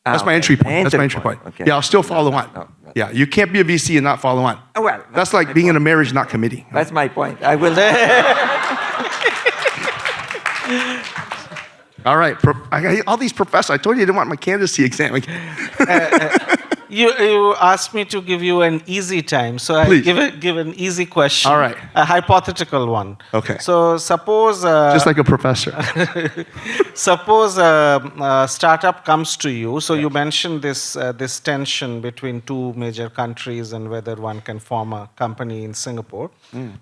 That's my entry point. That's my entry point. Okay. Yeah, I'll still follow on. No. Yeah, you can't be a VC and not follow on. Well, That's like being in a marriage, not committing. that's my point. I will. All right, I got all these professors. I told you I didn't want my candidacy exam. You asked me to give you an easy time, so I Please. give an easy question. All right. A hypothetical one. Okay. So suppose Just like a professor. suppose a startup comes to you. So you mentioned this tension between two major countries and whether one can form a company in Singapore.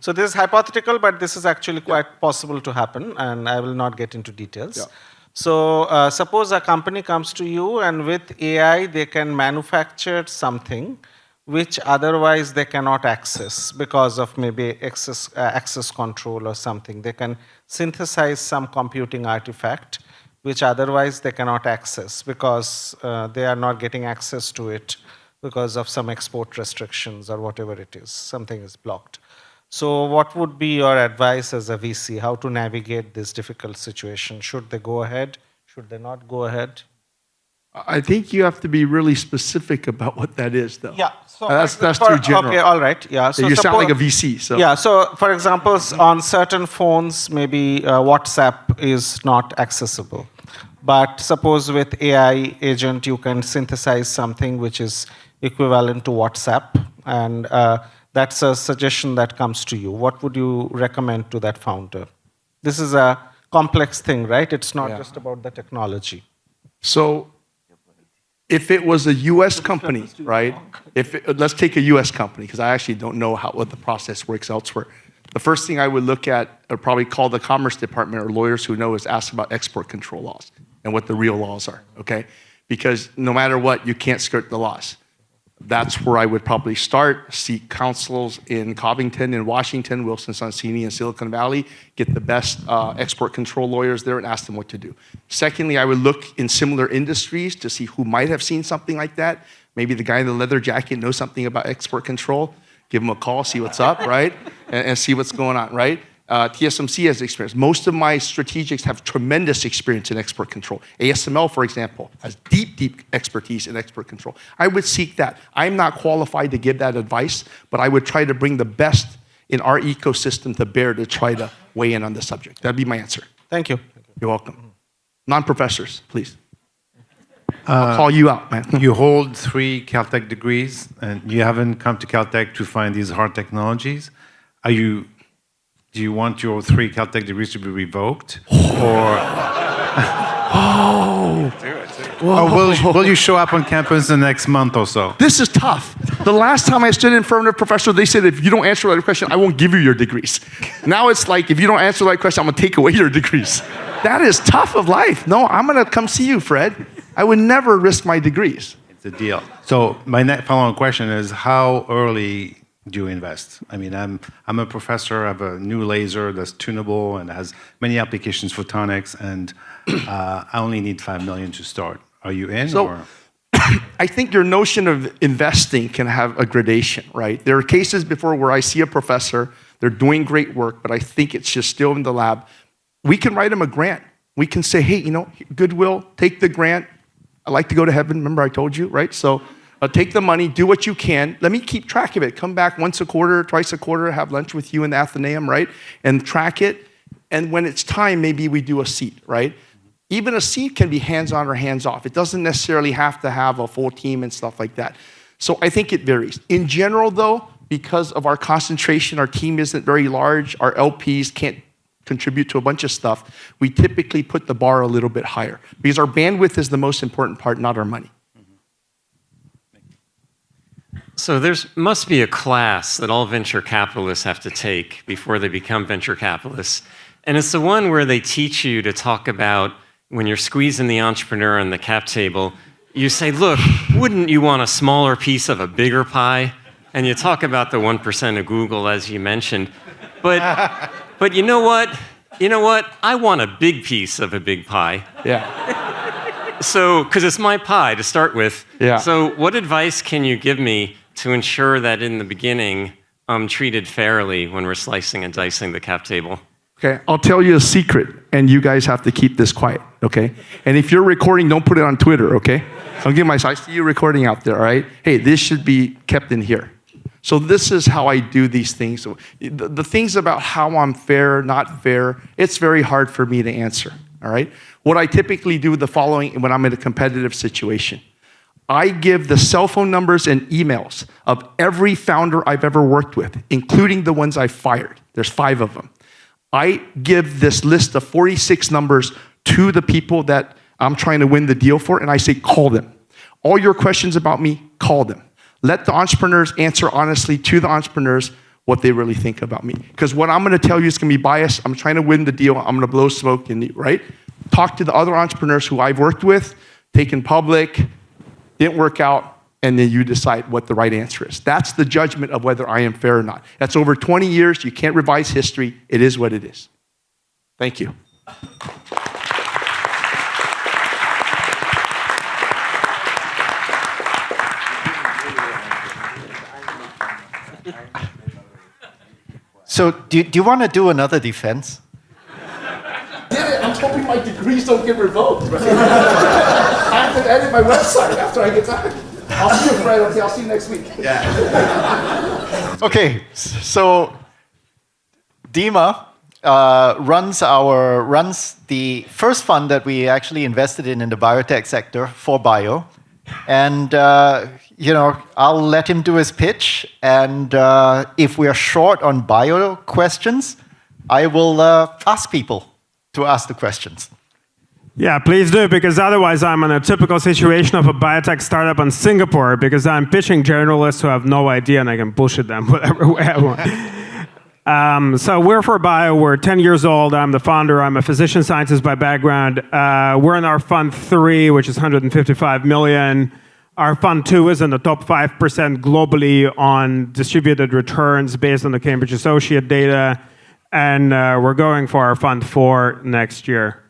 So this is hypothetical, but this is actually quite possible to happen, and I will not get into details. Yeah. So suppose a company comes to you, and with AI they can manufacture something which otherwise they cannot access because of maybe access control or something. They can synthesize some computing artifact which otherwise they cannot access because they are not getting access to it because of some export restrictions or whatever it is. Something is blocked. So what would be your advice as a VC, how to navigate this difficult situation? Should they go ahead? Should they not go ahead? I think you have to be really specific about what that is, though. Yeah. So That's too general. Okay, all right. Yeah. So you sound like a VC. So. Yeah. So, for example, on certain phones, maybe WhatsApp is not accessible. But suppose with AI agent, you can synthesize something which is equivalent to WhatsApp, and that's a suggestion that comes to you. What would you recommend to that founder? This is a complex thing, right? It's not just about the technology. So if it was a U.S. company, right? Let's take a U.S. company, because I actually don't know what the process works elsewhere. The first thing I would look at, or probably call the Commerce Department or lawyers who know, is ask about export control laws and what the real laws are, okay? Because no matter what, you can't skirt the laws. That's where I would probably start, seek counsels in Covington, in Washington, Wilson Sonsini in Silicon Valley, get the best export control lawyers there and ask them what to do. Secondly, I would look in similar industries to see who might have seen something like that. Maybe the guy in the leather jacket knows something about export control. Give him a call, see what's up, right? And see what's going on, right? TSMC has experience. Most of my strategics have tremendous experience in export control. ASML, for example, has deep expertise in export control. I would seek that. I'm not qualified to give that advice, but I would try to bring the best in our ecosystem to bear to try to weigh in on the subject. That'd be my answer. Thank you. You're welcome. Non-professors, please. I'll call you out, man. You hold 3 Caltech degrees, and you haven't come to Caltech to find these hard technologies. Do do you want your 3 Caltech degrees to be revoked? Or will you show up on campus the next month or so? This is tough. The last time I stood in front of a professor, they said, if you don't answer the right question, I won't give you your degrees. Now it's like, if you don't answer the right question, I'm gonna take away your degrees. That is tough of life. No, I'm gonna come see you, Fred. I would never risk my degrees. It's a deal. So my following question is, how early do you invest? I mean, I'm a professor of a new laser that's tunable and has many applications, photonics, and I only need 5 million to start. Are you in? Or? I think your notion of investing can have a gradation, right? There are cases before where I see a professor, they're doing great work, but I think it's just still in the lab. We can write them a grant. We can say, hey, Goodwill, take the grant. I like to go to heaven. Remember I told you, right? So take the money, do what you can. Let me keep track of it. Come back once a quarter, twice a quarter, have lunch with you in the Athenaeum, right? And track it. And when it's time, maybe we do a seat, right? Even a seat can be hands-on or hands-off. It doesn't necessarily have to have a full team and stuff like that. So I think it varies. In general, though, because of our concentration, our team isn't very large, our LPs can't contribute to a bunch of stuff, we typically put the bar a little bit higher because our bandwidth is the most important part, not our money. So there must be a class that all venture capitalists have to take before they become venture capitalists. And it's the one where they teach you to talk about when you're squeezing the entrepreneur on the cap table, you say, look, wouldn't you want a smaller piece of a bigger pie? And you talk about the 1% of Google, as you mentioned. But you know what? You know what? I want a big piece of a big pie. Yeah. So, because it's my pie to start with. Yeah. So what advice can you give me to ensure that in the beginning I'm treated fairly when we're slicing and dicing the cap table? Okay, I'll tell you a secret, and you guys have to keep this quiet, okay? And if you're recording, don't put it on Twitter, okay? Don't give I see you recording out there, all right? Hey, this should be kept in here. So this is how I do these things. So the things about how I'm fair, not fair, it's very hard for me to answer, all right? What I typically do the following when I'm in a competitive situation. I give the cell phone numbers and emails of every founder I've ever worked with, including the ones I fired. There's 5 of them. I give this list of 46 numbers to the people that I'm trying to win the deal for, and I say, call them. All your questions about me, call them. Let the entrepreneurs answer honestly to the entrepreneurs what they really think about me. Because what I'm going to tell you is going to be biased. I'm trying to win the deal. I'm going to blow smoke in you, right? Talk to the other entrepreneurs who I've worked with, taken public, didn't work out, and then you decide what the right answer is. That's the judgment of whether I am fair or not. That's over 20 years. You can't revise history. It is what it is. Thank you. So do you want to do another defense? I'm hoping my degrees don't get revoked. Right? I have to edit my website after I get done. I'll see you, Fred. Okay, I'll see you next week. Yeah. Okay, so Dima runs the first fund that we actually invested in the biotech sector for bio, and I'll let him do his pitch. And if we are short on bio questions, I will ask people to ask the questions. Yeah, please do, because otherwise I'm in a typical situation of a biotech startup in Singapore, because I'm pitching journalists who have no idea and I can bullshit them whatever way I want. So we're for bio, we're 10 years old, I'm the founder, I'm a physician scientist by background. We're in our fund 3, which is 155 million. Our fund 2 is in the top 5% globally on distributed returns based on the Cambridge Associate data. And we're going for our fund 4 next year.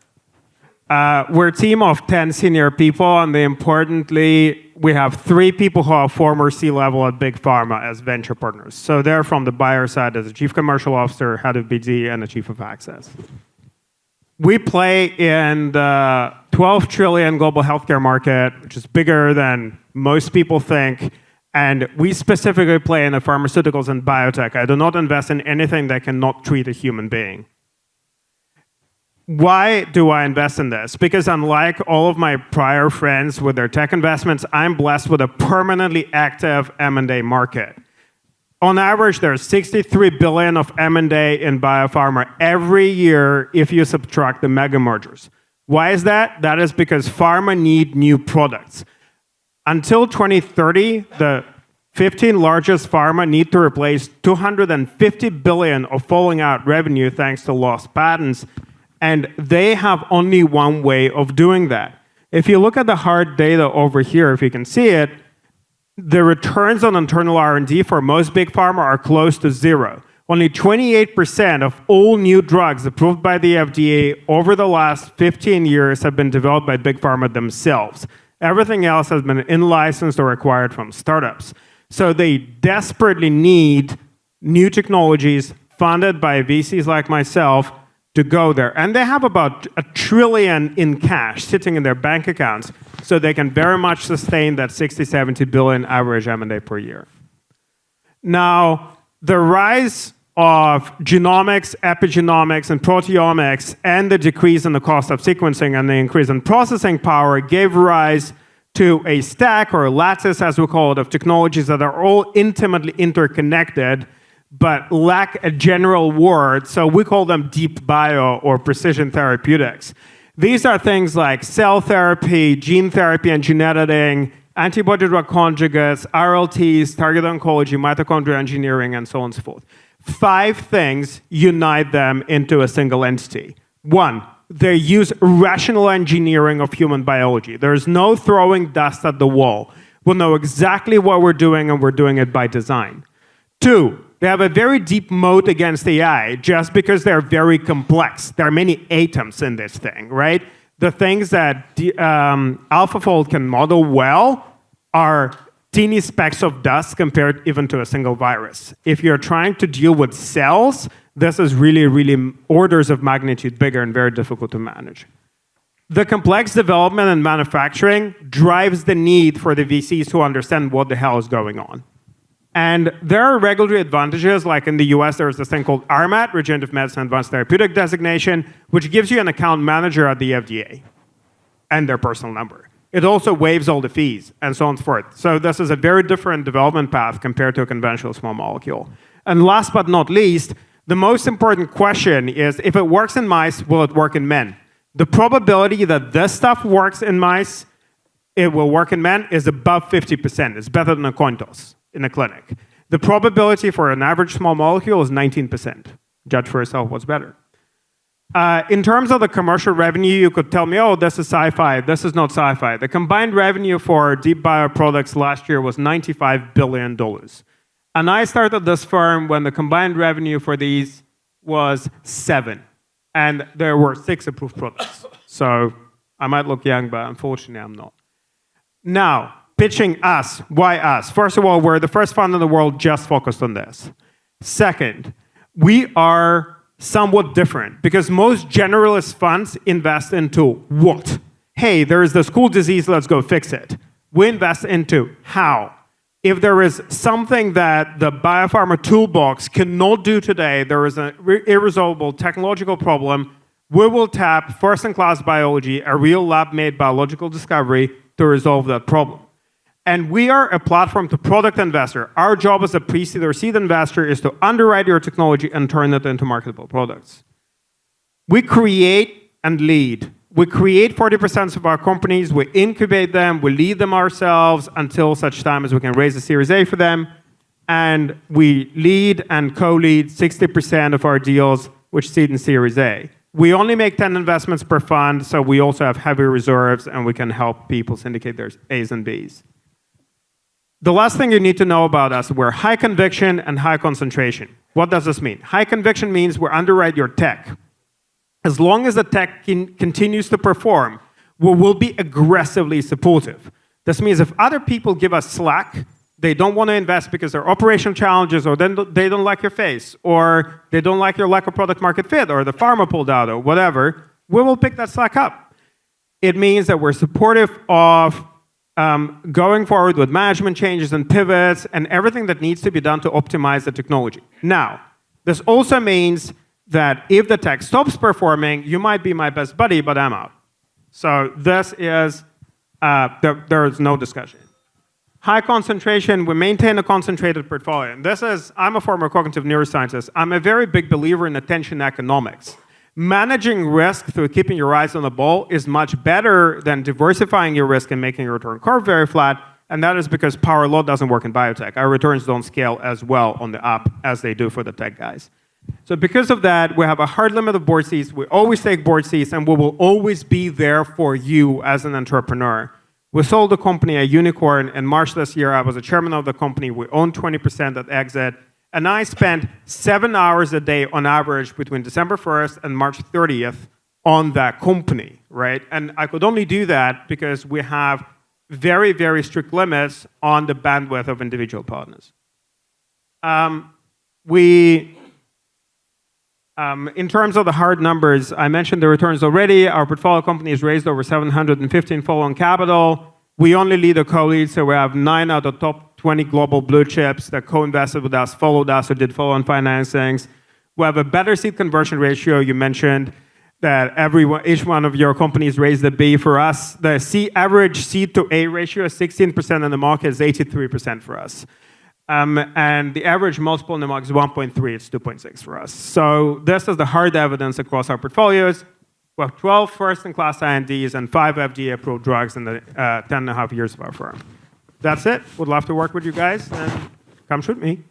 We're a team of 10 senior people, and importantly, we have 3 people who are former C-level at Big Pharma as venture partners. So they're from the buyer side as a chief commercial officer, head of BD, and a chief of access. We play in the 12 trillion global healthcare market, which is bigger than most people think. And we specifically play in the pharmaceuticals and biotech. I do not invest in anything that cannot treat a human being. Why do I invest in this? Because unlike all of my prior friends with their tech investments, I'm blessed with a permanently active M&A market. On average, there's 63 billion of M&A in biopharma every year if you subtract the mega mergers. Why is that? That is because pharma need new products. Until 2030, the 15 largest pharma need to replace 250 billion of falling out revenue thanks to lost patents, and they have only one way of doing that. If you look at the hard data over here, if you can see it, the returns on internal R&D for most big pharma are close to zero. Only 28% of all new drugs approved by the FDA over the last 15 years have been developed by big pharma themselves. Everything else has been in-licensed or acquired from startups. So they desperately need new technologies funded by VCs like myself to go there. And they have about $1 trillion in cash sitting in their bank accounts, so they can very much sustain that 70 billion average M&A per year. Now, the rise of genomics, epigenomics, and proteomics, and the decrease in the cost of sequencing and the increase in processing power gave rise to a stack, or a lattice as we call it, of technologies that are all intimately interconnected but lack a general word, so we call them deep bio or precision therapeutics. These are things like cell therapy, gene therapy and gene editing, antibody-drug conjugates, RLTs, targeted oncology, mitochondrial engineering, and so on and so forth. 5 things unite them into a single entity. 1, they use rational engineering of human biology. There's no throwing dust at the wall. We'll know exactly what we're doing, and we're doing it by design. 2, they have a very deep moat against AI just because they're very complex. There are many atoms in this thing, right? The things that AlphaFold can model well are teeny specks of dust compared even to a single virus. If you're trying to deal with cells, this is really, really orders of magnitude bigger and very difficult to manage. The complex development and manufacturing drives the need for the VCs to understand what the hell is going on. And there are regulatory advantages, like in the US, there's this thing called RMAT, Regenerative Medicine Advanced Therapeutic Designation, which gives you an account manager at the FDA and their personal number. It also waives all the fees and so on and so forth. So this is a very different development path compared to a conventional small molecule. And last but not least, the most important question is, if it works in mice, will it work in men? The probability that this stuff works in mice, it will work in men, is above 50%. It's better than a coin toss in a clinic. The probability for an average small molecule is 19%. Judge for yourself what's better. In terms of the commercial revenue, you could tell me, oh, this is sci-fi. This is not sci-fi. The combined revenue for deep bio products last year was $95 billion. And I started this firm when the combined revenue for these was 7. And there were 6 approved products. So I might look young, but unfortunately I'm not. Now, pitching us. Why us? First of all, we're the first fund in the world just focused on this. Second, we are somewhat different because most generalist funds invest into what? Hey, there is this cool disease, let's go fix it. We invest into how. If there is something that the biopharma toolbox cannot do today, there is an irresolvable technological problem, we will tap first-in-class biology, a real lab-made biological discovery, to resolve that problem. And we are a platform to product investor. Our job as a pre-seed or seed investor is to underwrite your technology and turn it into marketable products. We create and lead. We create 40% of our companies, we incubate them, we lead them ourselves until such time as we can raise a Series A for them. And we lead and co-lead 60% of our deals, which seed in Series A. We only make 10 investments per fund, so we also have heavy reserves and we can help people syndicate their A's and B's. The last thing you need to know about us, we're high conviction and high concentration. What does this mean? High conviction means we underwrite your tech. As long as the tech continues to perform, we will be aggressively supportive. This means if other people give us slack, they don't want to invest because there are operational challenges, or they don't like your face, or they don't like your lack of product market fit, or the pharma pulled out, or whatever, we will pick that slack up. It means that we're supportive of going forward with management changes and pivots and everything that needs to be done to optimize the technology. Now, this also means that if the tech stops performing, you might be my best buddy, but I'm out. So this is, there is no discussion. high concentration, we maintain a concentrated portfolio. And I'm a former cognitive neuroscientist. I'm a very big believer in attention economics. Managing risk through keeping your eyes on the ball is much better than diversifying your risk and making your return curve very flat. And that is because power law doesn't work in biotech. Our returns don't scale as well on the up as they do for the tech guys. So because of that, we have a hard limit of board seats. We always take board seats, and we will always be there for you as an entrepreneur. We sold the company a unicorn in March this year. I was a chairman of the company. We owned 20% at exit. And I spent 7 hours a day on average between December 1st and March 30th on that company, right? And I could only do that because we have very, very strict limits on the bandwidth of individual partners. In terms of the hard numbers, I mentioned the returns already. Our portfolio companies raised over 715 follow-on capital. We only lead a co-lead, so we have 9 out of top 20 global blue chips that co-invested with us, followed us, or did follow-on financings. We have a better seed conversion ratio. You mentioned that each one of your companies raised a B. For us, the average seed to A ratio is 16%, and the market is 83% for us. And the average multiple in the market is 1.3, it's 2.6 for us. So this is the hard evidence across our portfolios. We have 12 first-in-class INDs and 5 FDA-approved drugs in the 10.5 years of our firm. That's it. Would love to work with you guys, and come shoot me.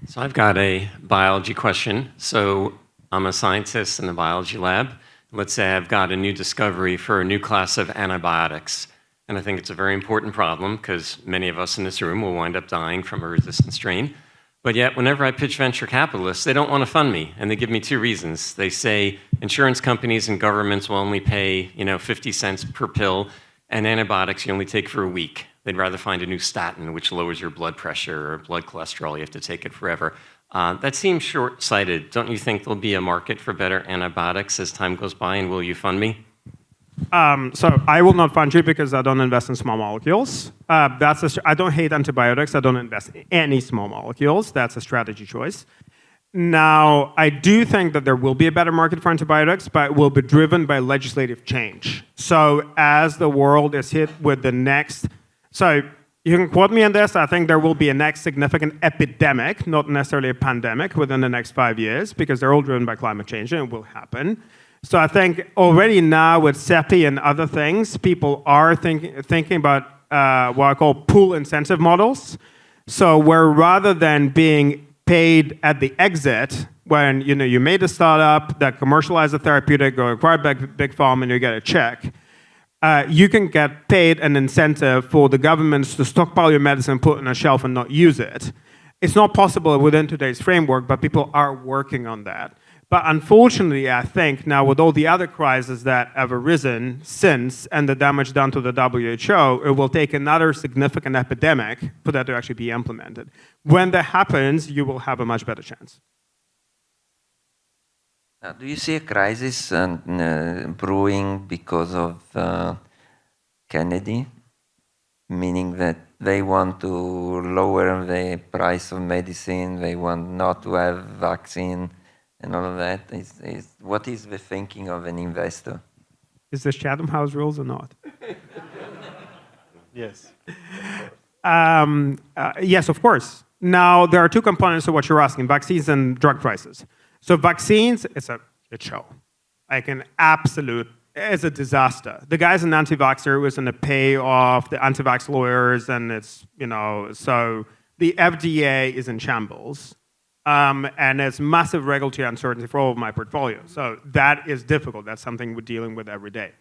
So I've got a biology question. So I'm a scientist in the biology lab. Let's say I've got a new discovery for a new class of antibiotics. And I think it's a very important problem because many of us in this room will wind up dying from a resistant strain. But yet, whenever I pitch venture capitalists, they don't want to fund me. And they give me 2 reasons. They say insurance companies and governments will only pay 50 cents per pill, and antibiotics you only take for a week. They'd rather find a new statin, which lowers your blood pressure or blood cholesterol. You have to take it forever. That seems short-sighted. Don't you think there'll be a market for better antibiotics as time goes by, and will you fund me? So I will not fund you because I don't invest in small molecules. I don't hate antibiotics. I don't invest in any small molecules. That's a strategy choice. Now, I do think that there will be a better market for antibiotics, but it will be driven by legislative change. So as the world is hit with the next... So you can quote me on this. I think there will be a next significant epidemic, not necessarily a pandemic, within the next 5 years, because they're all driven by climate change, and it will happen. So I think already now with CEPI and other things, people are thinking about what I call pool incentive models. So where rather than being paid at the exit, when you made a startup that commercialized a therapeutic or acquired big pharma and you get a check, you can get paid an incentive for the governments to stockpile your medicine, put it on a shelf, and not use it. It's not possible within today's framework, but people are working on that. But unfortunately, I think now with all the other crises that have arisen since and the damage done to the WHO, it will take another significant epidemic for that to actually be implemented. When that happens, you will have a much better chance. Do you see a crisis brewing because of Kennedy? Meaning that they want to lower the price of medicine, they want not to have vaccine, and all of that. What is the thinking of an investor? Is this Chatham House rules or not? Yes. Yes, of course. Now, there are 2 components to what you're asking, vaccines and drug prices. So vaccines, it's a shit show. It's a disaster. The guy's an anti-vaxxer who is going to pay off the anti-vax lawyers, and so the FDA is in shambles. And there's massive regulatory uncertainty for all of my portfolio. So that is difficult. That's something we're dealing with every day.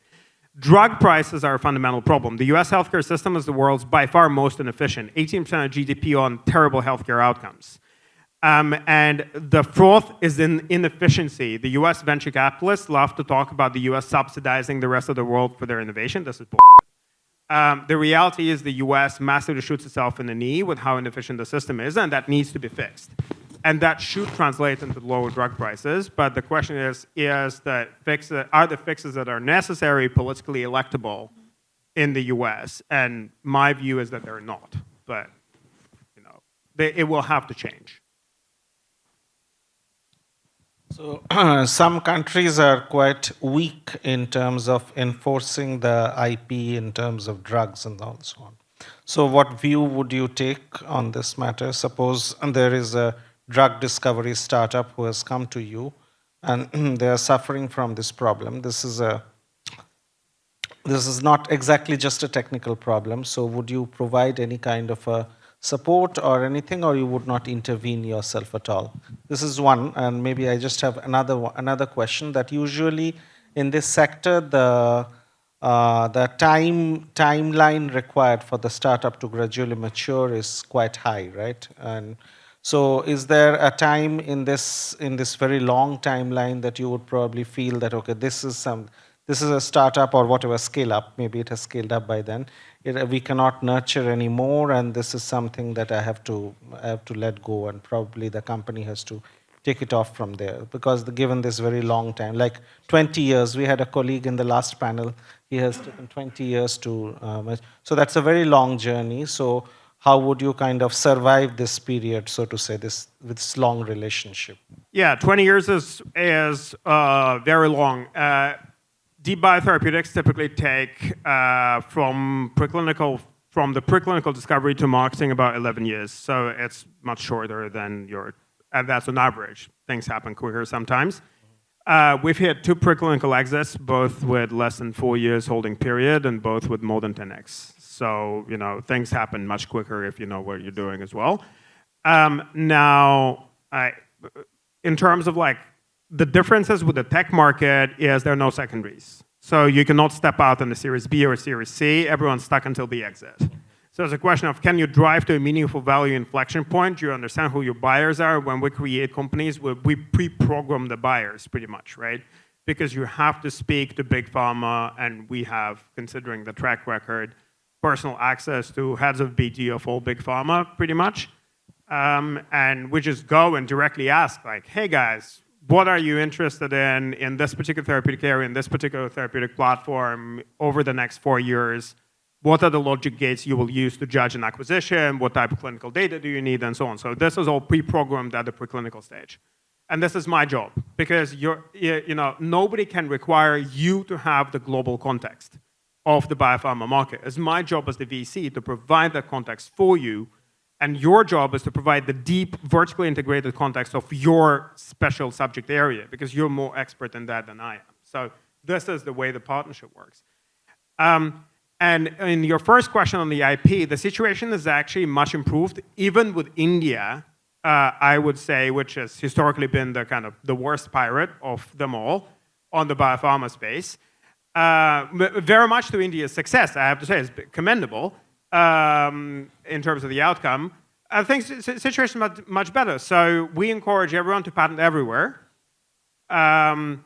Drug prices are a fundamental problem. The US healthcare system is the world's by far most inefficient, 18% of GDP on terrible healthcare outcomes. And the fourth is in inefficiency. The US venture capitalists love to talk about the US subsidizing the rest of the world for their innovation. This is bullshit. The reality is the US massively shoots itself in the knee with how inefficient the system is, and that needs to be fixed. And that should translate into lower drug prices. But the question are the fixes that are necessary politically electable in the US? And my view is that they're not. But it will have to change. So some countries are quite weak in terms of enforcing the IP in terms of drugs and so on. So what view would you take on this matter? Suppose there is a drug discovery startup who has come to you and they are suffering from this problem. This is not exactly just a technical problem. So would you provide any kind of a support or anything, or you would not intervene yourself at all? This is one, and maybe I just have another question that usually in this sector, the timeline required for the startup to gradually mature is quite high, right? And so is there a time in this very long timeline that you would probably feel that, okay, this is a startup or whatever, scale up, maybe it has scaled up by then, we cannot nurture anymore, and this is something that I have to let go, and probably the company has to take it off from there, because given this very long time, like 20 years, we had a colleague in the last panel, he has taken 20 years to, so that's a very long journey. So how would you kind of survive this period, so to say, with this long relationship? Yeah, 20 years is very long. Deep biotherapeutics typically take from the preclinical discovery to marketing about 11 years. So it's much shorter than and that's on average. Things happen quicker sometimes. We've hit 2 preclinical exits, both with less than 4 years holding period and both with more than 10x. So, things happen much quicker if you know what you're doing as well. Now, in terms of the differences with the tech market is there are no secondaries. So you cannot step out in the Series B or Series C. Everyone's stuck until the exit. So it's a question of, can you drive to a meaningful value inflection point? Do you understand who your buyers are? When we create companies, we pre-program the buyers pretty much, right? Because you have to speak to big pharma, and we have, considering the track record, personal access to heads of BD of all big pharma pretty much. And we just go and directly ask, hey guys, what are you interested in this particular therapeutic area, in this particular therapeutic platform over the next 4 years? What are the logic gates you will use to judge an acquisition? What type of clinical data do you need, and so on? So this is all pre-programmed at the preclinical stage. And this is my job, because nobody can require you to have the global context of the biopharma market. It's my job as the VC to provide that context for you, and your job is to provide the deep, vertically integrated context of your special subject area, because you're more expert in that than I am. So this is the way the partnership works. And in your first question on the IP, the situation is actually much improved, even with India, I would say, which has historically been the kind of the worst pirate of them all on the biopharma space. Very much to India's success, I have to say, it's commendable. In terms of the outcome, I think the situation is much better. So we encourage everyone to patent everywhere. Then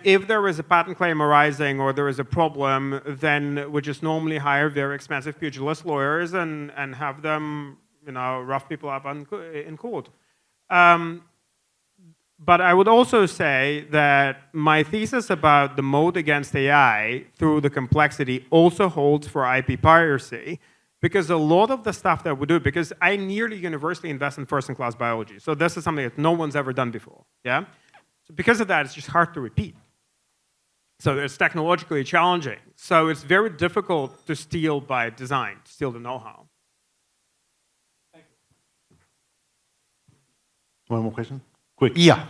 if there is a patent claim arising or there is a problem, then we just normally hire very expensive pugilist lawyers and have them, rough people up in court. But I would also say that my thesis about the moat against AI through the complexity also holds for IP piracy, because a lot of the stuff that we do, because I nearly universally invest in first-in-class biology. So this is something that no one's ever done before, yeah? So because of that, it's just hard to repeat. So it's technologically challenging. So it's very difficult to steal by design, to steal the know-how. One more question? Quick. Yeah.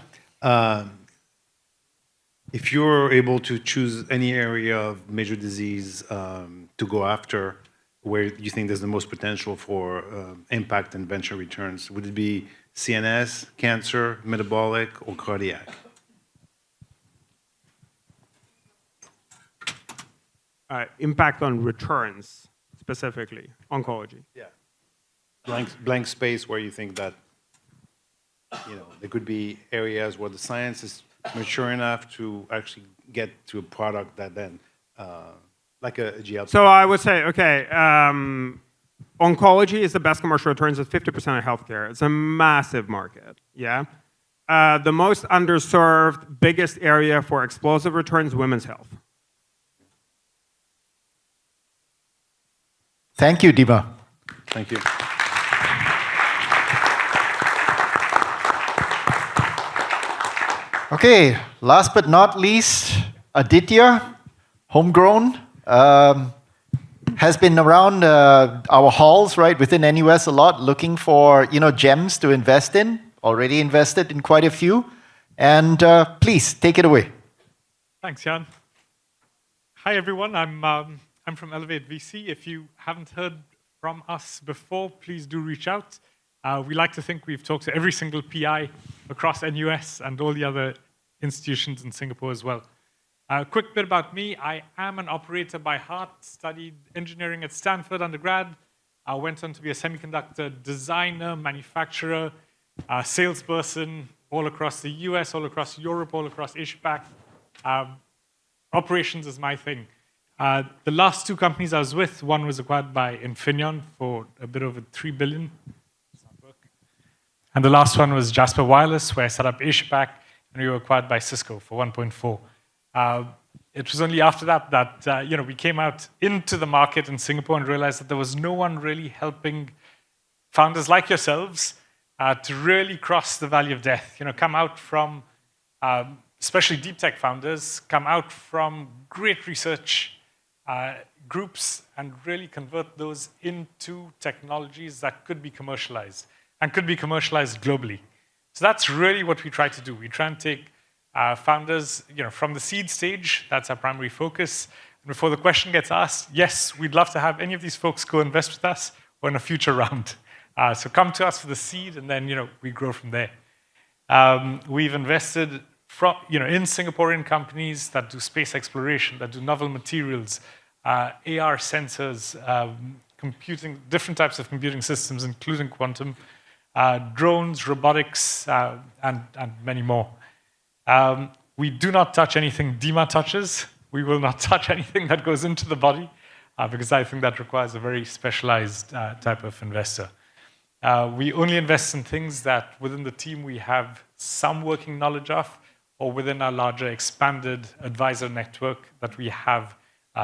If you're able to choose any area of major disease to go after, where you think there's the most potential for impact and venture returns, would it be CNS, cancer, metabolic, or cardiac? Impact on returns, specifically, oncology. Yeah. Blank space where you think that there could be areas where the science is mature enough to actually get to a product that then, like a GLP. So I would say, okay, oncology is the best commercial returns at 50% of healthcare. It's a massive market, yeah? The most underserved, biggest area for explosive returns, women's health. Thank you, Dima. Thank you. Okay, last but not least, Aditya, homegrown, has been around our halls, right, within NUS a lot, looking for, gems to invest in. Already invested in quite a few. And please, take it away. Thanks, Jan. Hi, everyone. I'm from Elevate VC. If you haven't heard from us before, please do reach out. We like to think we've talked to every single PI across NUS and all the other institutions in Singapore as well. A quick bit about me. I am an operator by heart, studied engineering at Stanford undergrad. I went on to be a semiconductor designer, manufacturer, salesperson all across the US, all across Europe, all across Asia-Pac. Operations is my thing. The last two companies I was with, one was acquired by Infineon for a bit over 3 billion. And the last one was Jasper Wireless, where I set up Asia-Pac, and we were acquired by Cisco for 1.4. It was only after that we came out into the market in Singapore and realized that there was no one really helping founders like yourselves to really cross the valley of death. Come out from, especially deep tech founders, come out from great research groups and really convert those into technologies that could be commercialized and could be commercialized globally. So that's really what we try to do. We try and take founders, from the seed stage. That's our primary focus. And before the question gets asked, yes, we'd love to have any of these folks co-invest with us or in a future round. So come to us for the seed, and then we grow from there. We've invested in Singaporean companies that do space exploration, that do novel materials, AR sensors, computing, different types of computing systems, including quantum, drones, robotics, and many more. We do not touch anything Dima touches. We will not touch anything that goes into the body, because I think that requires a very specialized type of investor. We only invest in things that within the team we have some working knowledge of, or within our larger expanded advisor network that we have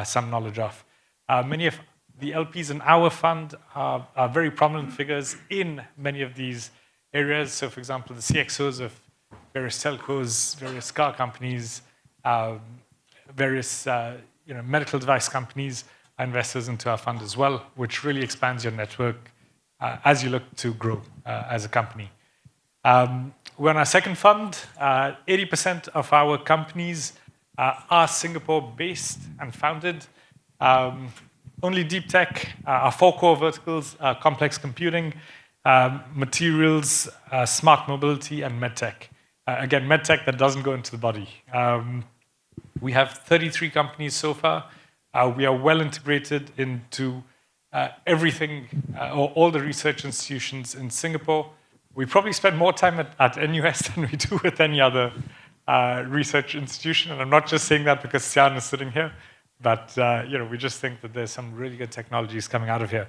some knowledge of. Many of the LPs in our fund are very prominent figures in many of these areas. So, for example, the CXOs of various telcos, various car companies, various medical device companies are investors into our fund as well, which really expands your network as you look to grow as a company. We're on our second fund. 80% of our companies are Singapore-based and founded. Only deep tech. Our 4 core verticals are complex computing, materials, smart mobility, and medtech. Again, medtech that doesn't go into the body. We have 33 companies so far. We are well integrated into everything, or all the research institutions in Singapore. We probably spend more time at NUS than we do with any other research institution. And I'm not just saying that because Sian is sitting here, but we just think that there's some really good technologies coming out of here.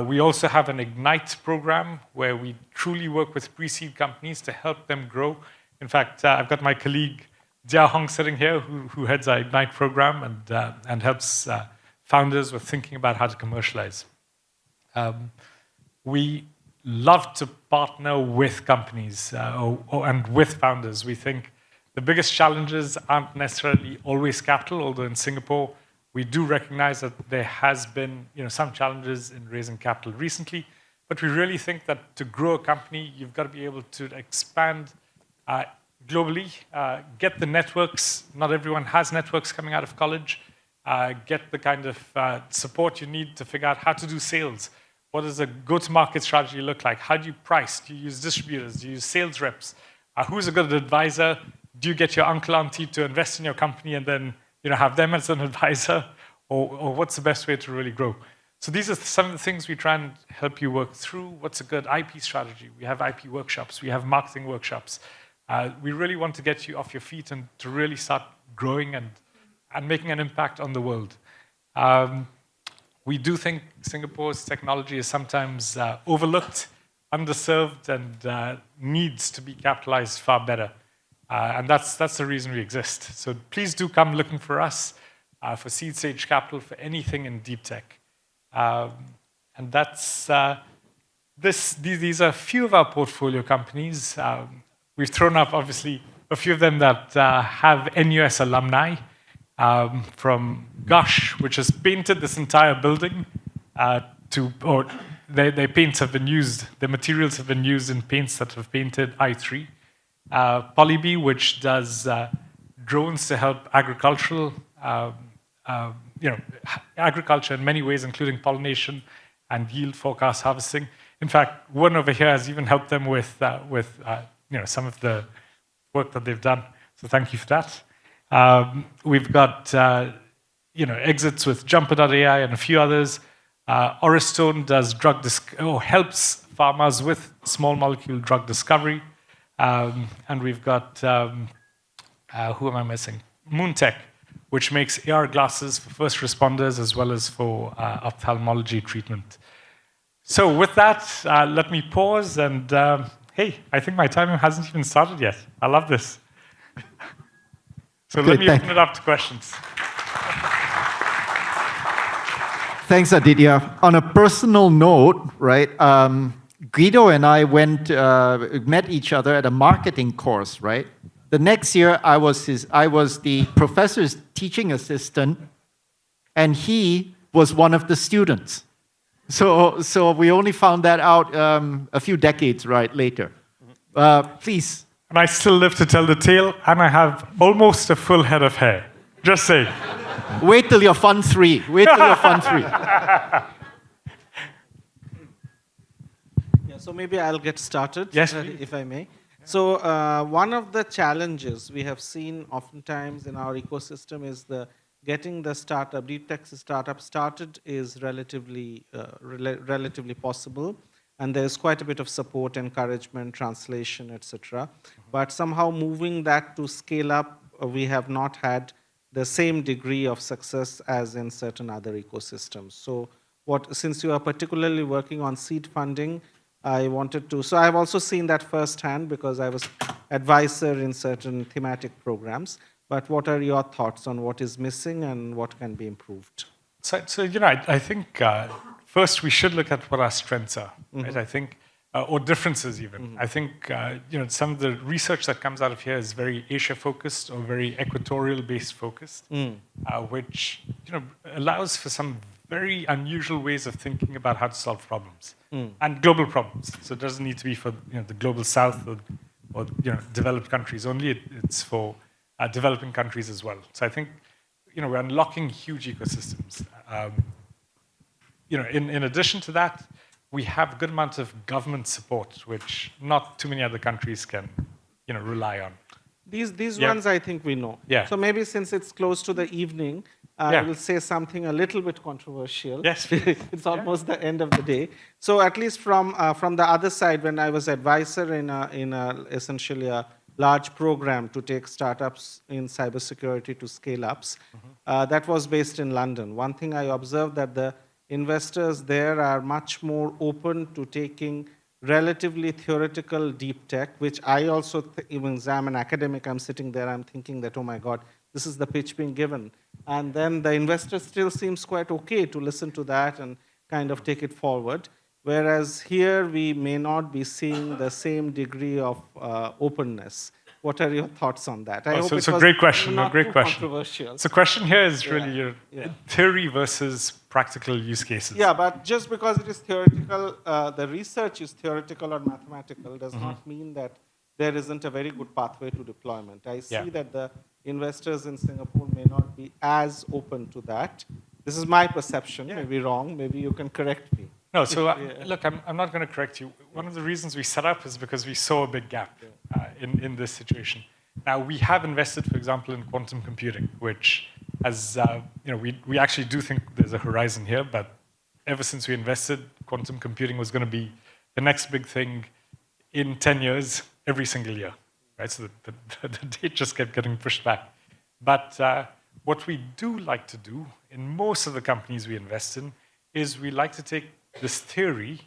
We also have an Ignite program where we truly work with pre-seed companies to help them grow. In fact, I've got my colleague Jia Hong sitting here who heads our Ignite program and helps founders with thinking about how to commercialize. We love to partner with companies and with founders. We think the biggest challenges aren't necessarily always capital, although in Singapore we do recognize that there has been some challenges in raising capital recently. But we really think that to grow a company, you've got to be able to expand globally, get the networks. Not everyone has networks coming out of college. Get the kind of support you need to figure out how to do sales. What does a go-to-market strategy look like? How do you price? Do you use distributors? Do you use sales reps? Who's a good advisor? Do you get your uncle, auntie to invest in your company and then have them as an advisor? Or what's the best way to really grow? So these are some of the things we try and help you work through. What's a good IP strategy? We have IP workshops. We have marketing workshops. We really want to get you off your feet and to really start growing and making an impact on the world. We do think Singapore's technology is sometimes overlooked, underserved, and needs to be capitalized far better. And that's the reason we exist. So please do come looking for us for seed stage capital for anything in deep tech. And that's these are a few of our portfolio companies. We've thrown up obviously a few of them that have NUS alumni from Gush, which has painted this entire building their paints have been used, their materials have been used in paints that have painted I3. Polybee, which does drones to help agriculture in many ways, including pollination and yield forecast harvesting. In fact, one over here has even helped them with some of the work that they've done. So thank you for that. We've got exits with Jumper.ai and a few others. Oristone does helps farmers with small molecule drug discovery. And we've got, who am I missing? Moontech, which makes AR glasses for first responders as well as for ophthalmology treatment. So with that, let me pause and, hey, I think my time hasn't even started yet. I love this. So let me open it up to questions. Thanks, Aditya. On a personal note, right, Guido and I met each other at a marketing course, right? The next year, I was the professor's teaching assistant, and he was one of the students. So we only found that out a few decades later. Please. And I still live to tell the tale, and I have almost a full head of hair. Just saying. Wait till you're fun 3. Wait till you're fun 3. Yeah, so maybe I'll get started, yes, if I may. So one of the challenges we have seen oftentimes in our ecosystem is getting the startup, deep tech startup started is relatively possible. And there's quite a bit of support, encouragement, translation, etc. But somehow moving that to scale up, we have not had the same degree of success as in certain other ecosystems. So since you are particularly working on seed funding, I wanted to, so I've also seen that firsthand because I was advisor in certain thematic programs. But what are your thoughts on what is missing and what can be improved? So I think first we should look at what our strengths are, right? I think, or differences even. I think, some of the research that comes out of here is very Asia-focused or very equatorial-based focused, which, allows for some very unusual ways of thinking about how to solve problems and global problems. So it doesn't need to be for the global south or developed countries only. It's for developing countries as well. So I think we're unlocking huge ecosystems. In addition to that, we have a good amount of government support, which not too many other countries can rely on. These ones I think we know. Yeah. So maybe since it's close to the evening, I will say something a little bit controversial. Yes. It's almost the end of the day. So at least from the other side, when I was advisor in essentially a large program to take startups in cybersecurity to scale-ups, that was based in London. One thing I observed that the investors there are much more open to taking relatively theoretical deep tech, which I also, even as I'm an academic, I'm sitting there, I'm thinking that, oh my God, this is the pitch being given. And then the investor still seems quite okay to listen to that and kind of take it forward. Whereas here, we may not be seeing the same degree of openness. What are your thoughts on that? I hope it's a great question. Not great too question. Controversial. So the question here is really theory versus practical use cases. Yeah, but just because it is theoretical, the research is theoretical or mathematical does not mean that there isn't a very good pathway to deployment. I see that the investors in Singapore may not be as open to that. This is my perception, maybe wrong, maybe you can correct me. No, so look, I'm not going to correct you. One of the reasons we set up is because we saw a big gap in this situation. Now, we have invested, for example, in quantum computing, which, as we actually do think there's a horizon here, but ever since we invested, quantum computing was going to be the next big thing in 10 years, every single year, right? So the date just kept getting pushed back. But what we do like to do in most of the companies we invest in is we like to take this theory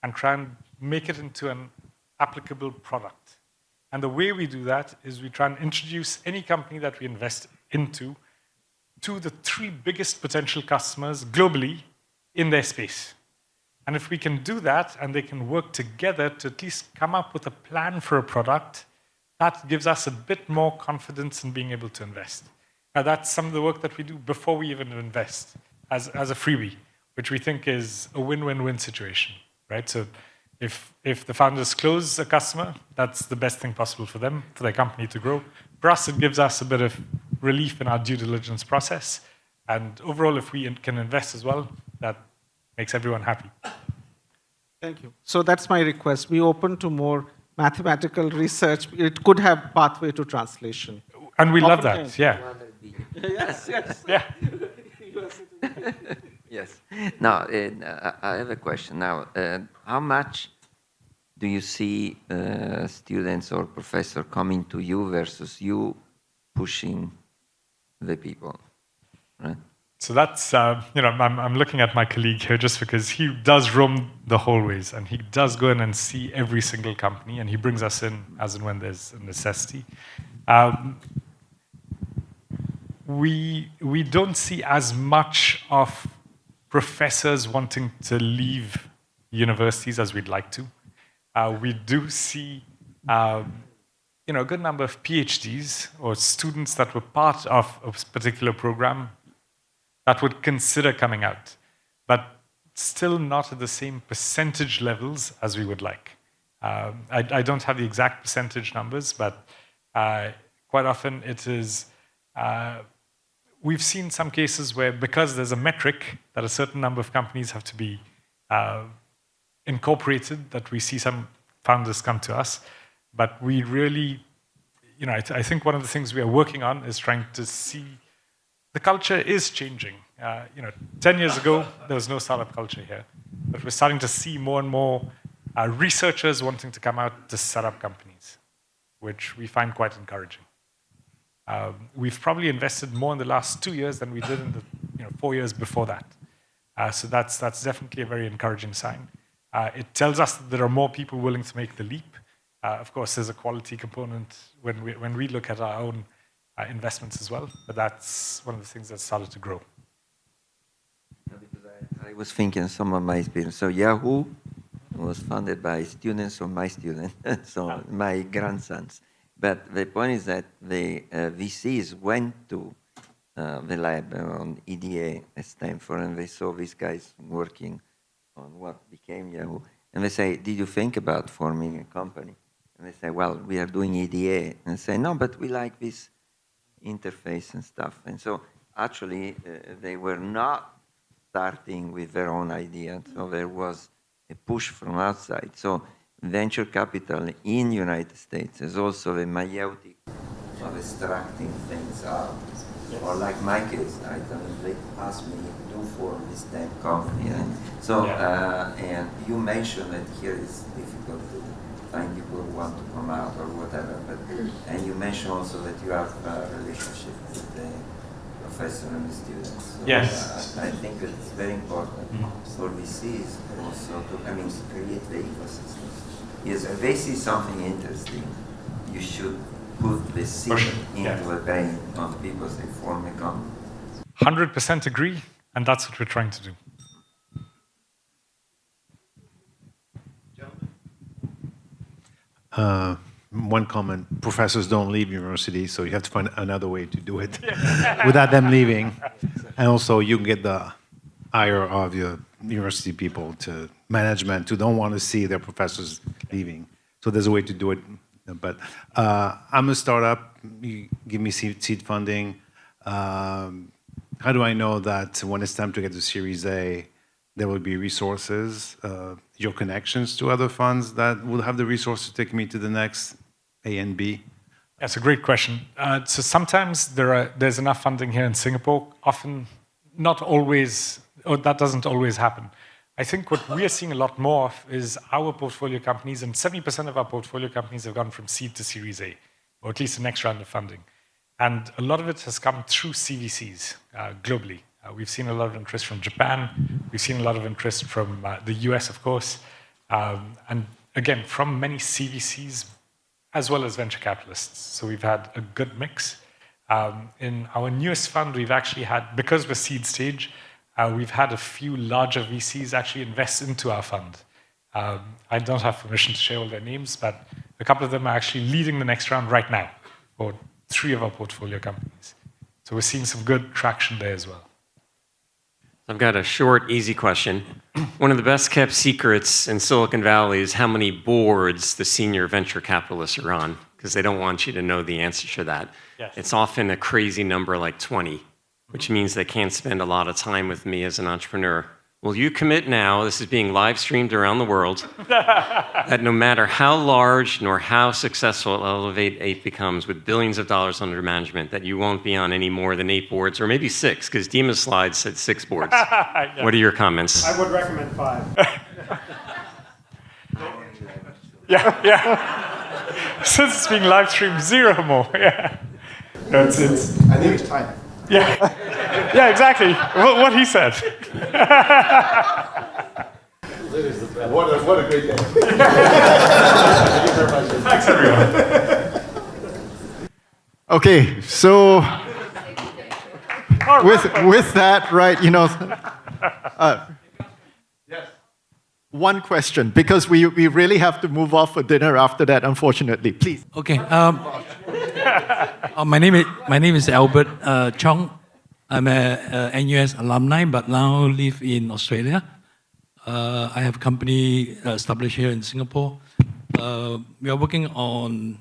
and try and make it into an applicable product. And the way we do that is we try and introduce any company that we invest into to the 3 biggest potential customers globally in their space. And if we can do that and they can work together to at least come up with a plan for a product, that gives us a bit more confidence in being able to invest. Now, that's some of the work that we do before we even invest as a freebie, which we think is a win-win-win situation, right? So if the founders close a customer, that's the best thing possible for them, for their company to grow. For us, it gives us a bit of relief in our due diligence process. And overall, if we can invest as well, that makes everyone happy. Thank you. So that's my request. Be open to more mathematical research. It could have pathway to translation. And we love that, yeah. Yes, yes. Yeah. Yes. Now, I have a question. Now, how much do you see students or professors coming to you versus you pushing the people? Right? So that's, I'm looking at my colleague here just because he does roam the hallways and he does go in and see every single company and he brings us in as and when there's a necessity. We don't see as much of professors wanting to leave universities as we'd like to. We do see a good number of PhDs or students that were part of a particular program that would consider coming out, but still not at the same percentage levels as we would like. I don't have the exact percentage numbers, but quite often it is, we've seen some cases where because there's a metric that a certain number of companies have to be incorporated, that we see some founders come to us, but we really, I think one of the things we are working on is trying to see the culture is changing. 10 years ago, there was no startup culture here. But we're starting to see more and more researchers wanting to come out to set up companies, which we find quite encouraging. We've probably invested more in the last 2 years than we did in the 4 years before that. So that's definitely a very encouraging sign. It tells us that there are more people willing to make the leap. Of course, there's a quality component when we look at our own investments as well, but that's one of the things that started to grow. Because I was thinking some of my experience. So Yahoo was founded by students of my students, so my grandsons. But the point is that the VCs went to the lab on EDA at Stanford, and they saw these guys working on what became Yahoo. And they say, did you think about forming a company? And they say, well, we are doing EDA. And they say, no, but we like this interface and stuff. And so actually, they were not starting with their own idea. So there was a push from outside. So venture capital in the United States is also the myotic of extracting things out. Or like my case, they asked me to form this damn company. And so, and you mentioned that here it's difficult to find people who want to come out or whatever. But and you mentioned also that you have a relationship with the professor and the students. So, yes. I think that it's very important for VCs also to, create the ecosystem. Yes, if they see something interesting, you should put the seed into the brain of people as they form a company. 100% agree, and that's what we're trying to do. One comment, professors don't leave university, so you have to find another way to do it without them leaving. And also you can get the ire of your university people to management who don't want to see their professors leaving. So there's a way to do it. But I'm a startup, you give me seed funding. How do I know that when it's time to get to Series A, there will be resources, your connections to other funds that will have the resources to take me to the next A and B? That's a great question. So sometimes there's enough funding here in Singapore, often not always, or that doesn't always happen. I think what we are seeing a lot more of is our portfolio companies, and 70% of our portfolio companies have gone from seed to Series A, or at least the next round of funding. And a lot of it has come through CVCs globally. We've seen a lot of interest from Japan. We've seen a lot of interest from the US, of course. And again, from many CVCs, as well as venture capitalists. So we've had a good mix. In our newest fund, we've actually had, because we're seed stage, we've had a few larger VCs actually invest into our fund. I don't have permission to share all their names, but A couple of them are actually leading the next round right now for 3 of our portfolio companies. So we're seeing some good traction there as well. I've got a short, easy question. One of the best kept secrets in Silicon Valley is how many boards the senior venture capitalists are on, because they don't want you to know the answer to that. Yes. It's often a crazy number like 20, which means they can't spend a lot of time with me as an entrepreneur. Will you commit now, this is being live streamed around the world, that no matter how large nor how successful Elevate 8 becomes with billions of dollars under management, that you won't be on any more than 8 boards, or maybe 6, because Dima's slide said 6 boards. Yeah. What are your comments? I would recommend 5. Yeah. Since it's being live streamed, 0 more. Yeah. No, it's I think it's time. Yeah. Yeah, exactly. What he said. What a great day. Thanks, everyone. Okay, so with that, right, you know, one question, because we really have to move off for dinner after that, unfortunately. Please. Okay. My name is Albert Chong. I'm a NUS alumni, but now live in Australia. I have a company established here in Singapore. We are working on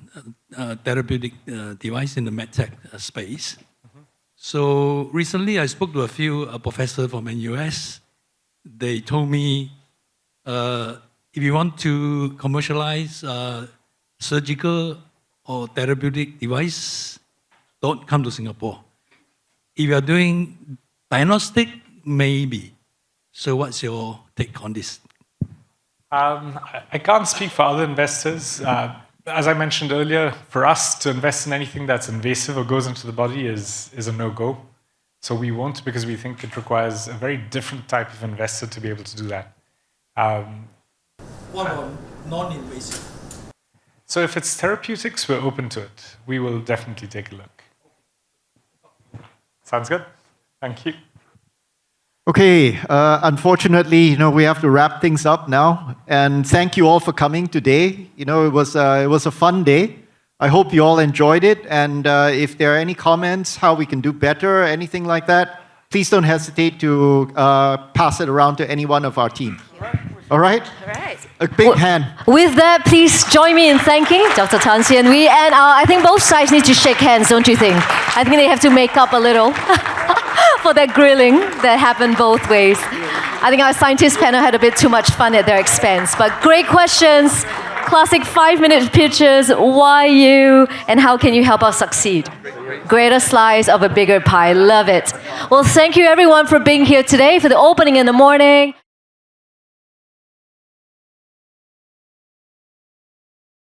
therapeutic device in the medtech space. So recently, I spoke to a few professors from NUS. They told me, if you want to commercialize surgical or therapeutic device, don't come to Singapore. If you are doing diagnostic, maybe. So what's your take on this? I can't speak for other investors. As I mentioned earlier, for us to invest in anything that's invasive or goes into the body is a no-go. So we won't, because we think it requires a very different type of investor to be able to do that. What about non-invasive? So if it's therapeutics, we're open to it. We will definitely take a look. Sounds good. Thank you. Okay, unfortunately, you know, we have to wrap things up now. And thank you all for coming today. You know, it was a fun day. I hope you all enjoyed it. And if there are any comments, how we can do better, anything like that, please don't hesitate to pass it around to any one of our team. All right? All right. A big hand. With that, please join me in thanking Dr. Tan Sian Wee. And I think both sides need to shake hands, don't you think? I think they have to make up a little for that grilling that happened both ways. I think our scientist panel had a bit too much fun at their expense. But great questions, classic 5-minute pitches, why you, and how can you help us succeed? Greater slice of a bigger pie. Love it. Well, thank you everyone for being here today for the opening in the morning.